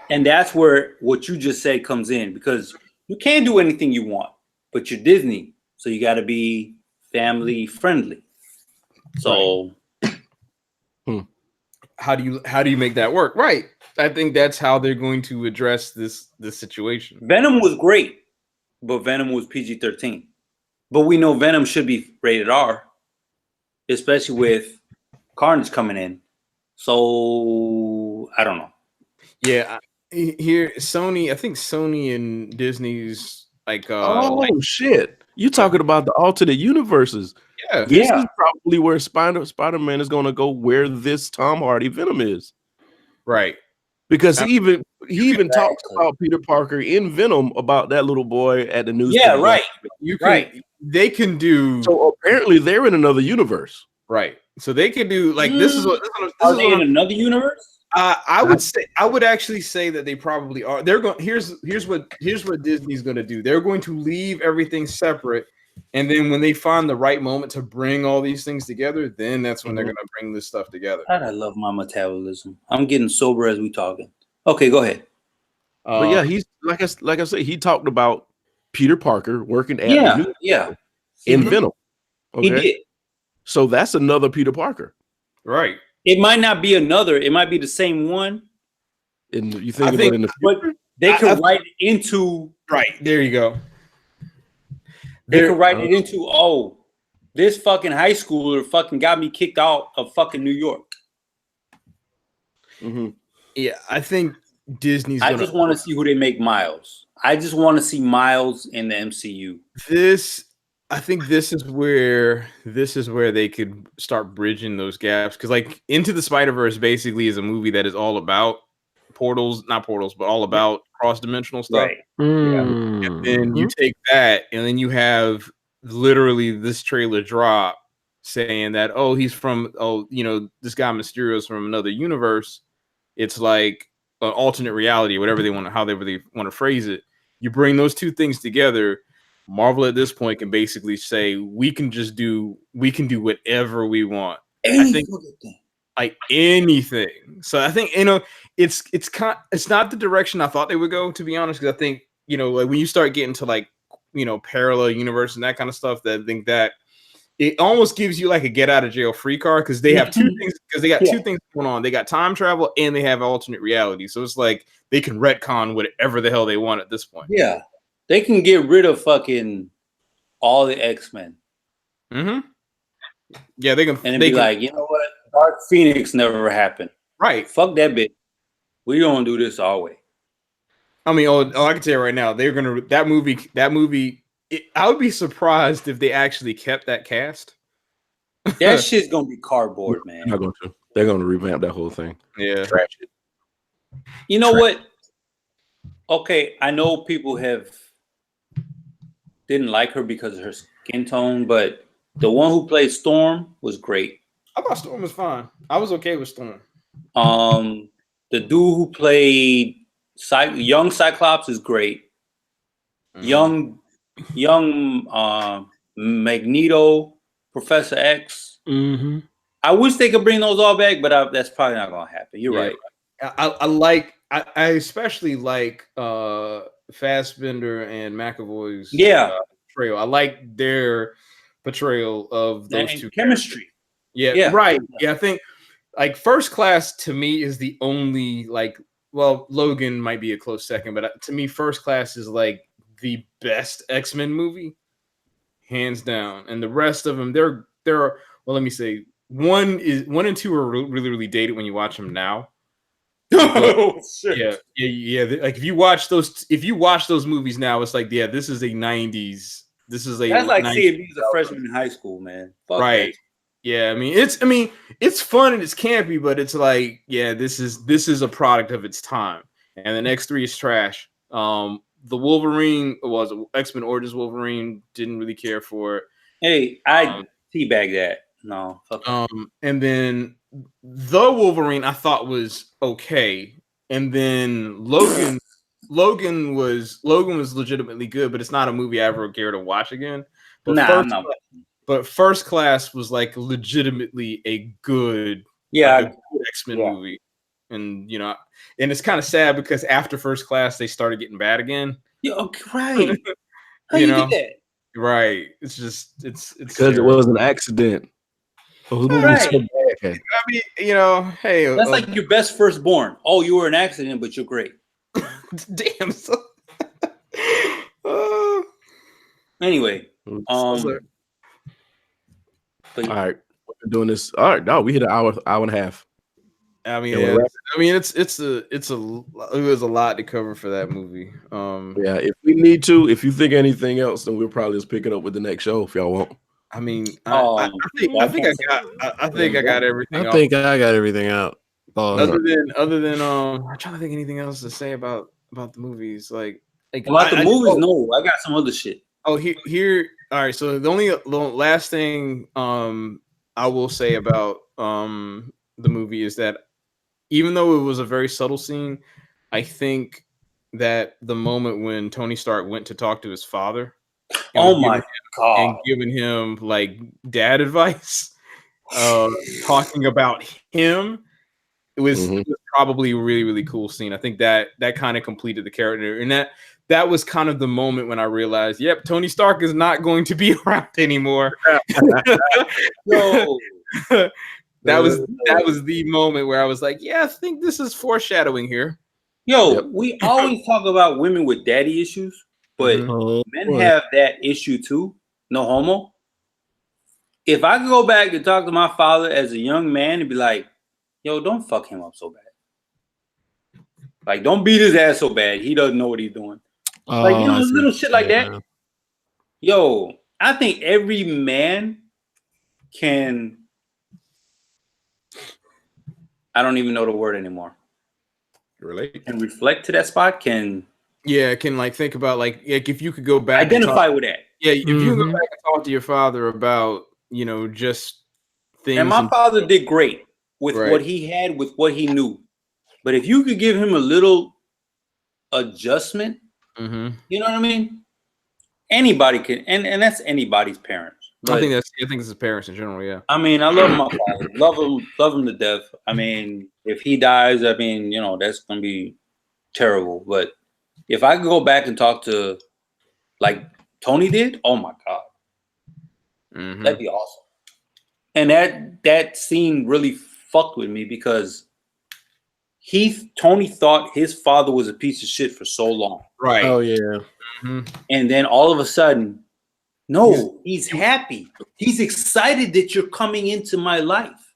And that's where what you just said comes in, because you can't do anything you want, but you're Disney, so you got to be family friendly. So how do you make that work? Right. I think that's how they're going to address this situation. Venom was great, but Venom was PG-13. But we know Venom should be rated R, especially with Carnage coming in. So I don't know. Yeah, here Sony. I think Sony and Disney's like. Shit! You talking about the alternate universes? Yeah, this is probably where Spider-Man is going to go. Where this Tom Hardy Venom is, right? Because he even talks about Peter Parker in Venom about that little boy at the news. Yeah, right. They can do. So apparently they're in another universe, right? So they can do like this is what. Are they in another universe? I would actually say that they probably are. They're going. Here's what Disney's going to do. They're going to leave everything separate, and then when they find the right moment to bring all these things together, then that's when they're going to bring this stuff together. God, I love my metabolism. I'm getting sober as we talking. Okay, go ahead. But yeah, he's like I said, he talked about Peter Parker working at in Venom. Okay? He did. So that's another Peter Parker, right? It might not be another. It might be the same one. And you think about it in the future? But they could write it into there you go. They could write it into this fucking high schooler fucking got me kicked out of fucking New York. Yeah, I think Disney's. I just want to see who they make Miles. I just want to see Miles in the MCU. I think this is where they could start bridging those gaps, because like Into the Spider-Verse basically is a movie that is all about not portals, but all about cross-dimensional stuff. Right. And then you take that, and then you have literally this trailer drop saying that he's from this guy Mysterio's from another universe. It's like an alternate reality, whatever they want, however they want to phrase it. You bring those two things together. Marvel at this point can basically say we can do whatever we want. I think like anything. So I think it's not the direction I thought they would go, to be honest, because I think like when you start getting to like, parallel universe and that kind of stuff, that I think that it almost gives you like a get out of jail free card, because they have two things, because they got two things going on. They got time travel and they have alternate reality. So it's like they can retcon whatever the hell they want at this point. Yeah. They can get rid of fucking all the X-Men. Mm-hmm. Yeah, they can. And be like, you know what? Dark Phoenix never happened. Right. Fuck that bitch. We don't do this our way. I mean, I can tell you right now, they're gonna that movie. I would be surprised if they actually kept that cast. That shit's gonna be cardboard, man. They're not going to. They're going to revamp that whole thing. Yeah. Trash it. You know what? Okay, I know people didn't like her because of her skin tone, but the one who played Storm was great. I thought Storm was fine. I was okay with Storm. The dude who played young Cyclops is great. Young Magneto, Professor X. Mm-hmm. I wish they could bring those all back, but that's probably not gonna happen. You're right. I especially like Fassbender and McAvoy's portrayal. I like their portrayal of those two chemistry. Yeah, right. Yeah, I think like First Class to me is the only like. Well, Logan might be a close second, but to me, First Class is like the best X-Men movie, hands down. And the rest of them, they're well. Let me say, 1 and 2 are really, really dated when you watch them now. Oh, shit. Yeah. Like if you watch those movies now, it's like, yeah, this is a 90s. That's like seeing me as a freshman in high school, man. Fuck right. that. Yeah, I mean it's fun and it's campy, but it's like, yeah, this is a product of its time. And the next 3 is trash. The Wolverine was X-Men Origins Wolverine, didn't really care for it. Hey, I teabag that. No. And then the Wolverine I thought was okay. And then Logan was legitimately good, but it's not a movie I ever care to watch again. But First Class was like legitimately a good, good X-Men movie. And and it's kind of sad because after First Class they started getting bad again. Yeah, okay, right. How you get that? Right. It's just it's because it was an accident. Right. So bad. I mean, hey, that's like your best firstborn. Oh, you were an accident, but you're great. Damn. Anyway, all right, we're doing this. All right, no, we hit an hour and a half. I mean, it was a lot to cover for that movie. Yeah, if we need to, if you think anything else, then we'll probably just pick it up with the next show if y'all want. I mean, I think I got everything. I think I got everything out. Other than I'm trying to think anything else to say about the movies. Like about the movies, no, I got some other shit. Oh, here. All right. So the last thing I will say about the movie is that even though it was a very subtle scene, I think that the moment when Tony Stark went to talk to his father, oh my god, and giving him like dad advice, talking about him, it was probably a really, really cool scene. I think that kind of completed the character, and that was kind of the moment when I realized, yep, Tony Stark is not going to be around anymore. No. That was the moment where I was like, yeah, I think this is foreshadowing here. We always talk about women with daddy issues, but men have that issue too. No homo. If I could go back and talk to my father as a young man and be like, yo, don't fuck him up so bad. Like, don't beat his ass so bad. He doesn't know what he's doing. Little shit like that. Yo, I think every man can. I don't even know the word anymore. Relate and reflect to that spot. Can like think about like if you could go back, identify with that. Yeah, if you go back and talk to your father about just things. And my father did great with what he had, with what he knew. But if you could give him a little adjustment, you know what I mean? Anybody can, and that's anybody's parents. But, I think it's his parents in general. Yeah. I mean, I love my father, love him to death. I mean, if he dies, I mean, that's gonna be terrible. But if I could go back and talk to like Tony did, oh my God. That'd be awesome. And that scene really fucked with me because Tony thought his father was a piece of shit for so long. Right. Oh yeah. And then all of a sudden, no, he's happy. He's excited that you're coming into my life.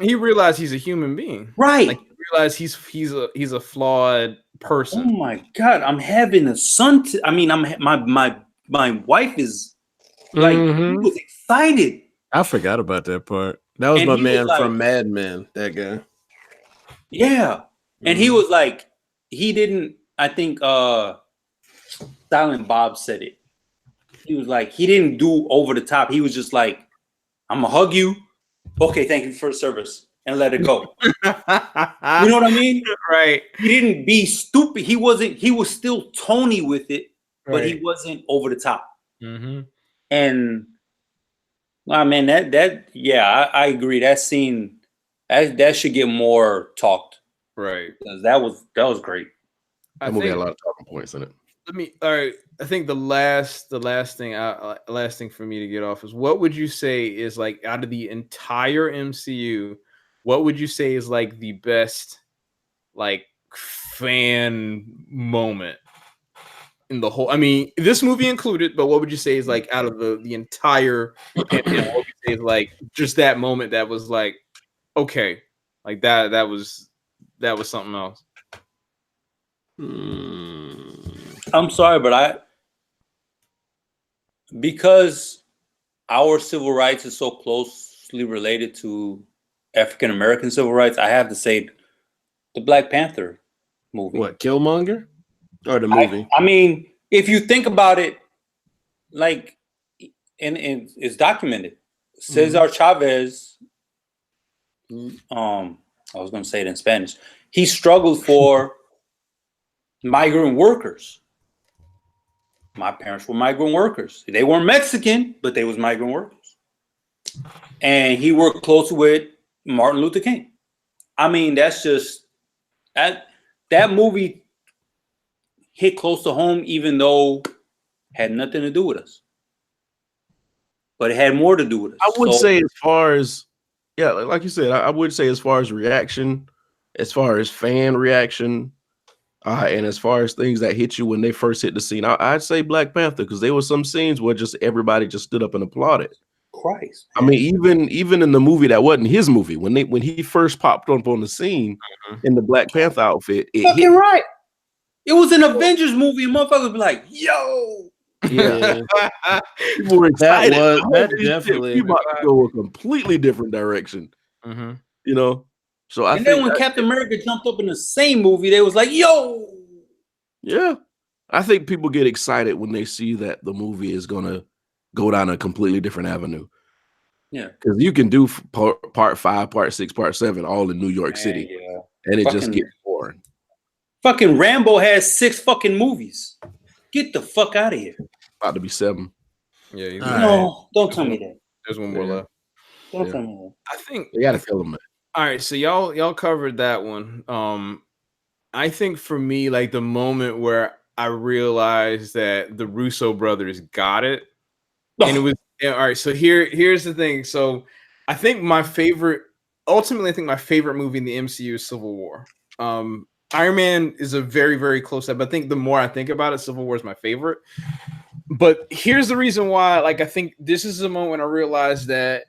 He realized he's a human being. Right. Like, he realized he's a flawed person. Oh my God, I'm having a son. My wife is like, he was excited. I forgot about that part. That was my man from Mad Men, that guy. Yeah. And he was like, he didn't, I think Silent Bob said it. He was like, he didn't do over the top. He was just like, I'm gonna hug you. Okay, thank you for the service. And let it go. You know what I mean? Right. He didn't be stupid. He was still Tony with it, but he wasn't over the top. And wow, man, I agree. That scene, that should get more talked. Right. Because that was great. That movie had a lot of talking points in it. All right. I think the last thing for me to get off is, what would you say is, like, out of the entire MCU, what would you say is like the best like fan moment in the whole? I mean, this movie included, but what would you say is like out of the entire? What would you say is like just that moment that was like, okay, like that was something else. I'm sorry, but because our civil rights is so closely related to African American civil rights, I have to say the Black Panther movie. What, Killmonger? Or the movie? I mean, if you think about it, like, and it's documented. Cesar Chavez, I was going to say it in Spanish. He struggled for migrant workers. My parents were migrant workers. They weren't Mexican, but they was migrant workers. And he worked close with Martin Luther King. I mean, that's just that movie hit close to home, even though it had nothing to do with us. But it had more to do with us. I would say, as far as, yeah, like you said, I would say as far as reaction, as far as fan reaction, and as far as things that hit you when they first hit the scene, I'd say Black Panther, because there were some scenes where just everybody just stood up and applauded. Christ. I mean, even in the movie that wasn't his movie, when he first popped up on the scene in the Black Panther outfit, it fucking hit. Right. It was an Avengers movie, and motherfuckers be like, yo. Yeah. People were excited. That definitely. We about to go a completely different direction. You know? So I and think then when Captain America jumped up in the same movie, they was like, yo. Yeah. I think people get excited when they see that the movie is gonna go down a completely different avenue. Yeah. Because you can do part 5, part 6, part 7 all in New York City. Yeah. And it just gets boring. Fucking Rambo has 6 fucking movies. Get the fuck out of here. About to be 7. Yeah. No, don't tell me that. There's one more left. Don't tell me that. I think they gotta kill him, man. All right, so y'all covered that one. I think for me, like, the moment where I realized that the Russo brothers got it, and it was all right. So here's the thing. So I think ultimately, I think my favorite movie in the MCU is Civil War. Iron Man is a very, very close up. I think the more I think about it, Civil War is my favorite. But here's the reason why. Like, I think this is the moment when I realized that.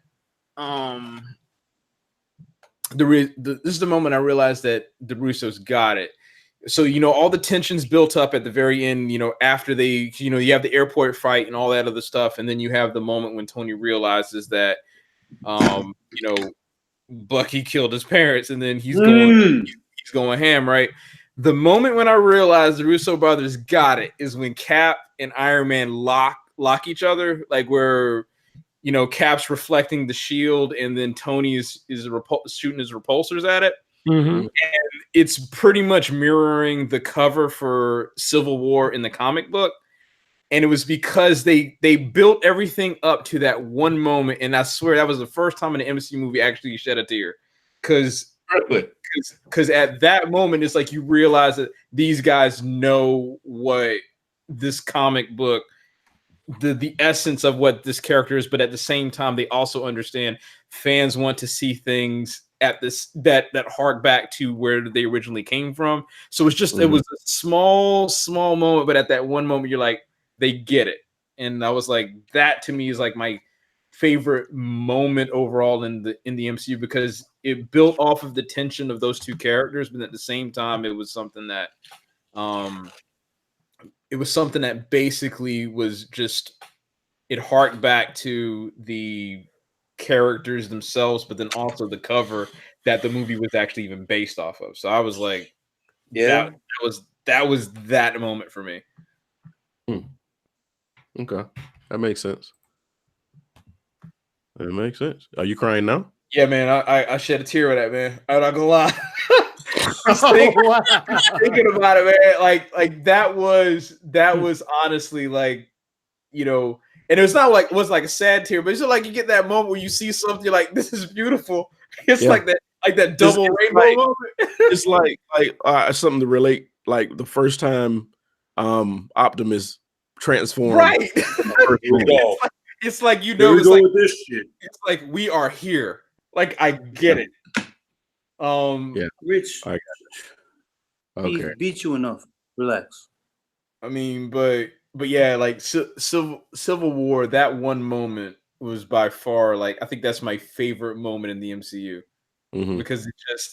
This is the moment I realized that the Russos got it. So, all the tensions built up at the very end, after they, you have the airport fight and all that other stuff. And then you have the moment when Tony realizes that, Bucky killed his parents, and then he's going ham, right? The moment when I realized the Russo brothers got it is when Cap and Iron Man lock each other, like where, Cap's reflecting the shield, and then Tony is shooting his repulsors at it. And it's pretty much mirroring the cover for Civil War in the comic book. And it was because they built everything up to that one moment. And I swear that was the first time in an MCU movie I actually shed a tear. Because because at that moment it's like you realize that these guys know what this comic book, the essence of what this character is, but at the same time they also understand fans want to see things at this that hark back to where they originally came from. So it's just it was a small moment, but at that one moment you're like, they get it. And I was like, that to me is like my favorite moment overall in the MCU, because it built off of the tension of those two characters, but at the same time it was something that basically was just, it harked back to the characters themselves, but then also the cover that the movie was actually even based off of. So I was like, Yeah, that was that moment for me. Okay, that makes sense. It makes sense. Are you crying now? Yeah, man, I shed a tear with that, man. I'm not gonna lie. Thinking about it, man, like that was honestly like, you know, and it was not like, it was like a sad tear, but it's just like you get that moment where you see something, you're like, this is beautiful. It's like that double rainbow moment. It's like something to relate, like the first time Optimus transformed. Right. It's like, you know, it's like with this shit. It's like, we are here. Like, I get it. Rich, I got you. Okay. beat you enough. Relax. I mean, but yeah, like Civil War, that one moment was by far, like, I think that's my favorite moment in the MCU, because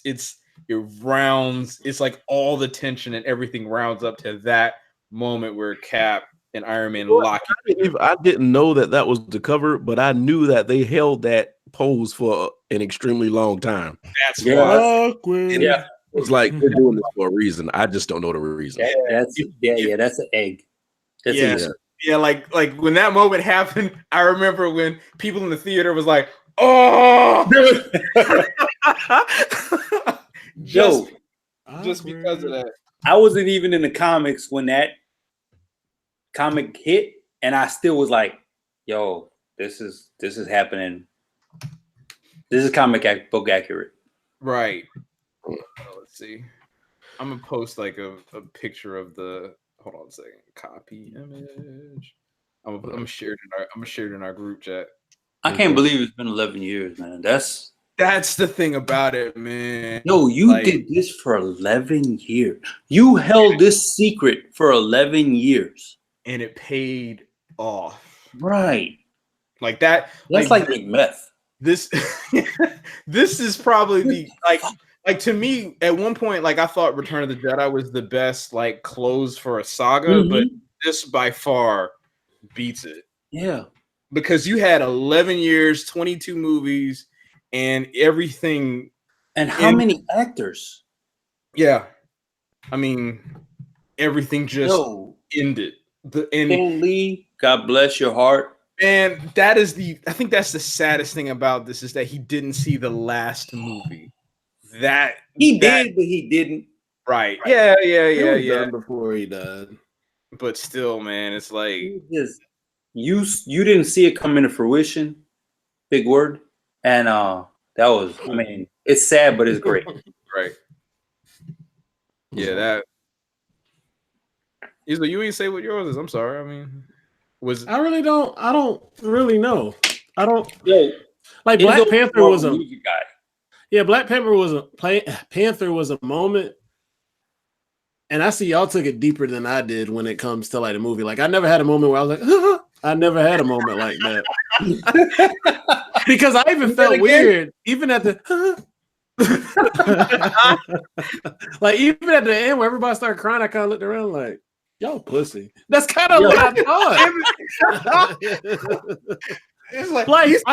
it's like all the tension and everything rounds up to that moment where Cap and Iron Man lock. I didn't know that was the cover, but I knew that they held that pose for an extremely long time. That's why. Yeah. It's like they're doing this for a reason. I just don't know the reason. That's an egg. Yeah, like when that moment happened, I remember when people in the theater was like, "Oh!" just because of that. I wasn't even in the comics when that comic hit, and I still was like, "Yo, this is happening. This is comic book accurate." Right. Let's see. I'm gonna post like a picture of the. Hold on a second. Copy image. I'm shared in our group chat. I can't believe it's been 11 years, man. That's the thing about it, man. Yo, you did this for 11 years. You held this secret for 11 years. And it paid off. Right. Like that. That's like meth. This is probably the like to me at one point, like I thought Return of the Jedi was the best like close for a saga, but this by far beats it. Yeah. Because you had 11 years, 22 movies, and everything. And how many actors? Yeah. I mean, everything just ended. Stan Lee, God bless your heart. And that is I think that's the saddest thing about this, is that he didn't see the last movie. Did, but he didn't. Right. Yeah. Done before he died. But still, man, it's like you didn't see it come into fruition. Big word. And that was, I mean, it's sad, but it's great. Right. Yeah, that. You ain't say what yours is. I'm sorry. I mean, I don't really know. I don't. Yeah. Like Black Panther was a music guy. Yeah, Black Panther was a moment, and I see y'all took it deeper than I did when it comes to like a movie. Like I never had a moment where I was like, I never had a moment like that. Because I even felt weird, even at the like even at the end where everybody started crying, I kind of looked around like, y'all pussy. That's kind of what I thought. It's like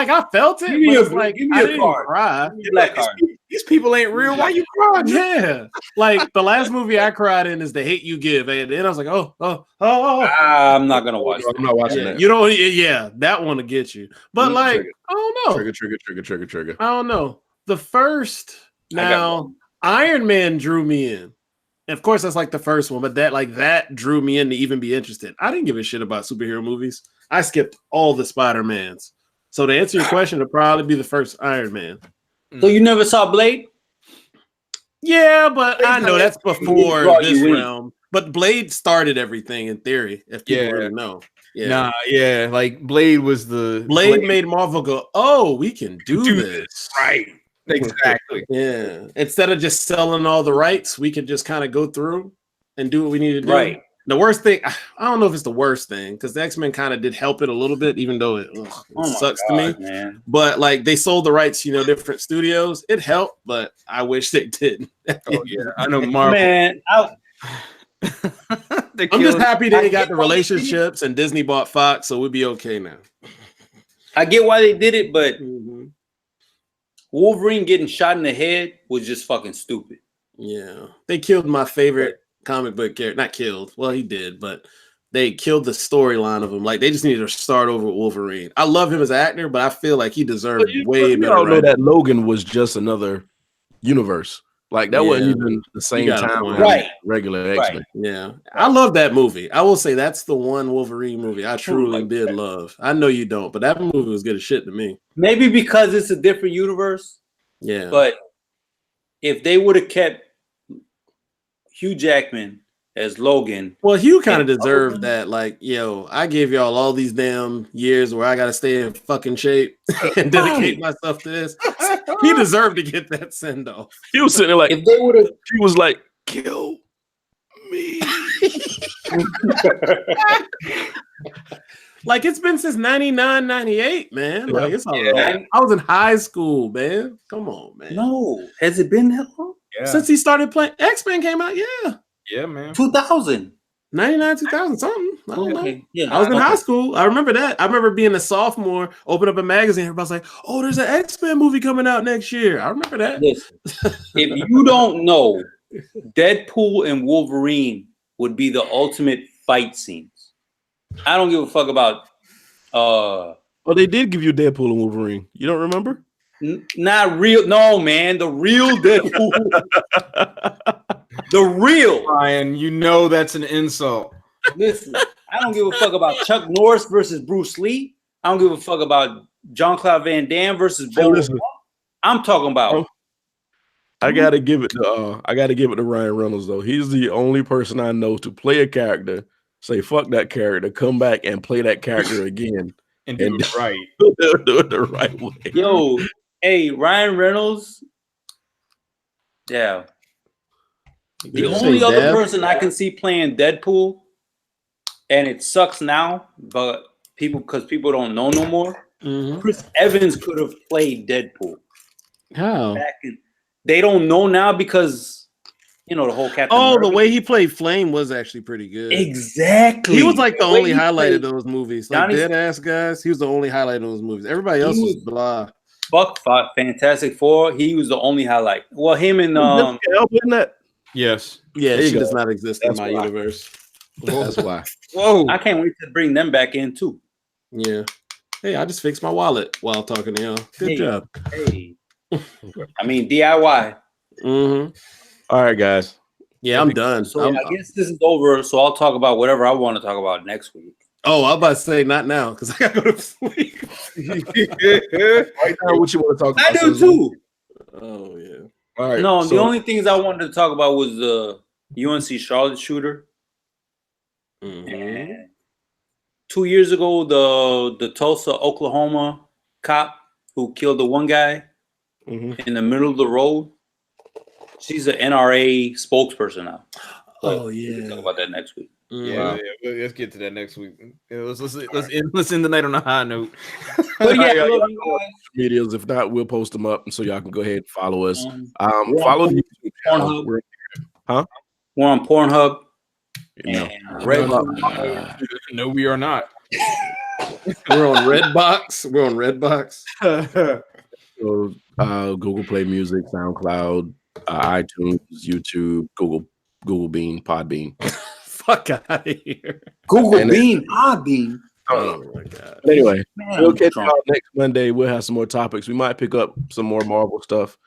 I felt it, but it's like I didn't cry. These people ain't real. Why you crying? Yeah, like the last movie I cried in is The Hate You Give, and then I was like, oh. I'm not gonna watch. I'm not watching that. You don't. Yeah, that one to get you. But like, I don't know. Trigger. I don't know. The first Iron Man drew me in. And of course, that's like the first one, but that drew me in to even be interested. I didn't give a shit about superhero movies. I skipped all the Spider-Mans. So to answer your question, it'd probably be the first Iron Man. So you never saw Blade? Yeah, but I know that's before brought this you in. realm. But Blade started everything in theory, if people Yeah. really know. Yeah. Nah, yeah, like Blade was the Blade made Marvel go, oh, we can do Do this. right. Exactly. Yeah. Instead of just selling all the rights, we could just kind of go through and do what we need to do. Right. The worst thing, I don't know if it's the worst thing, because the X-Men kind of did help it a little bit, even though it Oh my sucks God, to me. man. But like they sold the rights, different studios. It helped, but I wish they didn't. Oh yeah, I know Marvel. Man, I'm just happy they got the relationships and Disney bought Fox, so we'll be okay now. I get why they did it, but Mm-hmm. Wolverine getting shot in the head was just fucking stupid. Yeah, they killed my favorite comic book character. Not killed. Well, he did, but they killed the storyline of him. Like they just needed to start over with Wolverine. I love him as an actor, but I feel like he deserved way better. I know that Logan was just another universe. Like that wasn't even the same time, right? Regular X-Men. Yeah, I love that movie. I will say that's the one Wolverine movie I truly did love. I know you don't, but that movie was good as shit to me. Maybe because it's a different universe. Yeah, but if they would have kept Hugh Jackman as Logan, well, Hugh kind of deserved that. Like, yo, I gave y'all all these damn years where I got to stay in fucking shape and dedicate myself to this. He deserved to get that send off. He was sitting there like, if they would have, he was like, kill me. Like it's been since 99, 98, man. Like it's all Yeah. right. I was in high school, man. Come on, man. no, has it been that long? Yeah, Since he started playing, X-Men came out, yeah. yeah, man. 2000. 99, 2000, something. I don't know. Okay, yeah, I was in high school. I remember that. I remember being a sophomore, open up a magazine. Everybody's like, oh, there's an X-Men movie coming out next year. I remember that. Listen, if you don't know, Deadpool and Wolverine would be the ultimate fight scenes. I don't give a fuck about Well, they did give you Deadpool and Wolverine. You don't remember? not real. No, man, the real Deadpool. The real. Ryan, you know that's an insult. Listen, I don't give a fuck about Chuck Norris versus Bruce Lee. I don't give a fuck about Jean-Claude Van Damme versus Hey, Bo. listen. I'm talking about. I gotta give it to Ryan Reynolds though. He's the only person I know to play a character, say fuck that character, come back and play that character again And do it right. do it the right way. Yo, hey, Ryan Reynolds. Yeah. The You only say other Dev? person I can see playing Deadpool, and it sucks now, but because people don't know no more. Mhm. Chris Evans could have played Deadpool. How? They don't know now because the whole Captain. Oh, America. the way he played Flame was actually pretty good. Exactly. He was like the way only he highlight of played those movies. Like Johnny- dead ass guys. He was the only highlight of those movies. Everybody else was blah. Fuck Fantastic Four. He was the only highlight. Well, him and Isn't that? Yes. Yeah, There you she go. does not exist in That's my why. universe. That's why. Whoa. I can't wait to bring them back in too. Yeah. Hey, I just fixed my wallet while talking to y'all. Good Hey. job. Hey, I mean DIY. Mm-hmm. All right, guys. Yeah, I'm done. So I guess this is over. So I'll talk about whatever I want to talk about next week. Oh, I was about to say not now because I gotta go to sleep. Right now, what you want to talk about? I do Sizzle? too. Oh yeah. All right. No, so- the only things I wanted to talk about was the UNC Charlotte shooter. Mhm. And 2 years ago, the Tulsa, Oklahoma cop who killed the one guy Mhm. in the middle of the road. She's an NRA spokesperson now. Oh We can yeah. talk about that next week. Yeah, yeah, let's get to that next week. Yeah, let's end the night on a high note. But yeah, All right, I love y'all you know guys. Medias. If not, we'll post them up, so y'all can go ahead and follow us. We're Follow on the YouTube channel. Pornhub. We're- We're on Pornhub no. and Red. No, we are not. We're on Redbox. We're on Redbox. So, Google Play Music, SoundCloud, iTunes, YouTube, Google Bean, Podbean. Fuck out of here. Google And Bean, Podbean. Oh my god. But anyway, Man, we'll I'm catch drunk. y'all next Monday. We'll have some more topics. We might pick up some more Marvel stuff.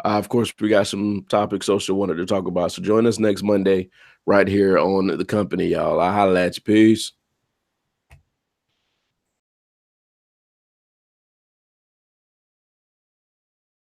Of course, we got some topics Social wanted to talk about. So join us next Monday right here on The Company, y'all. I'll holla at you. Peace.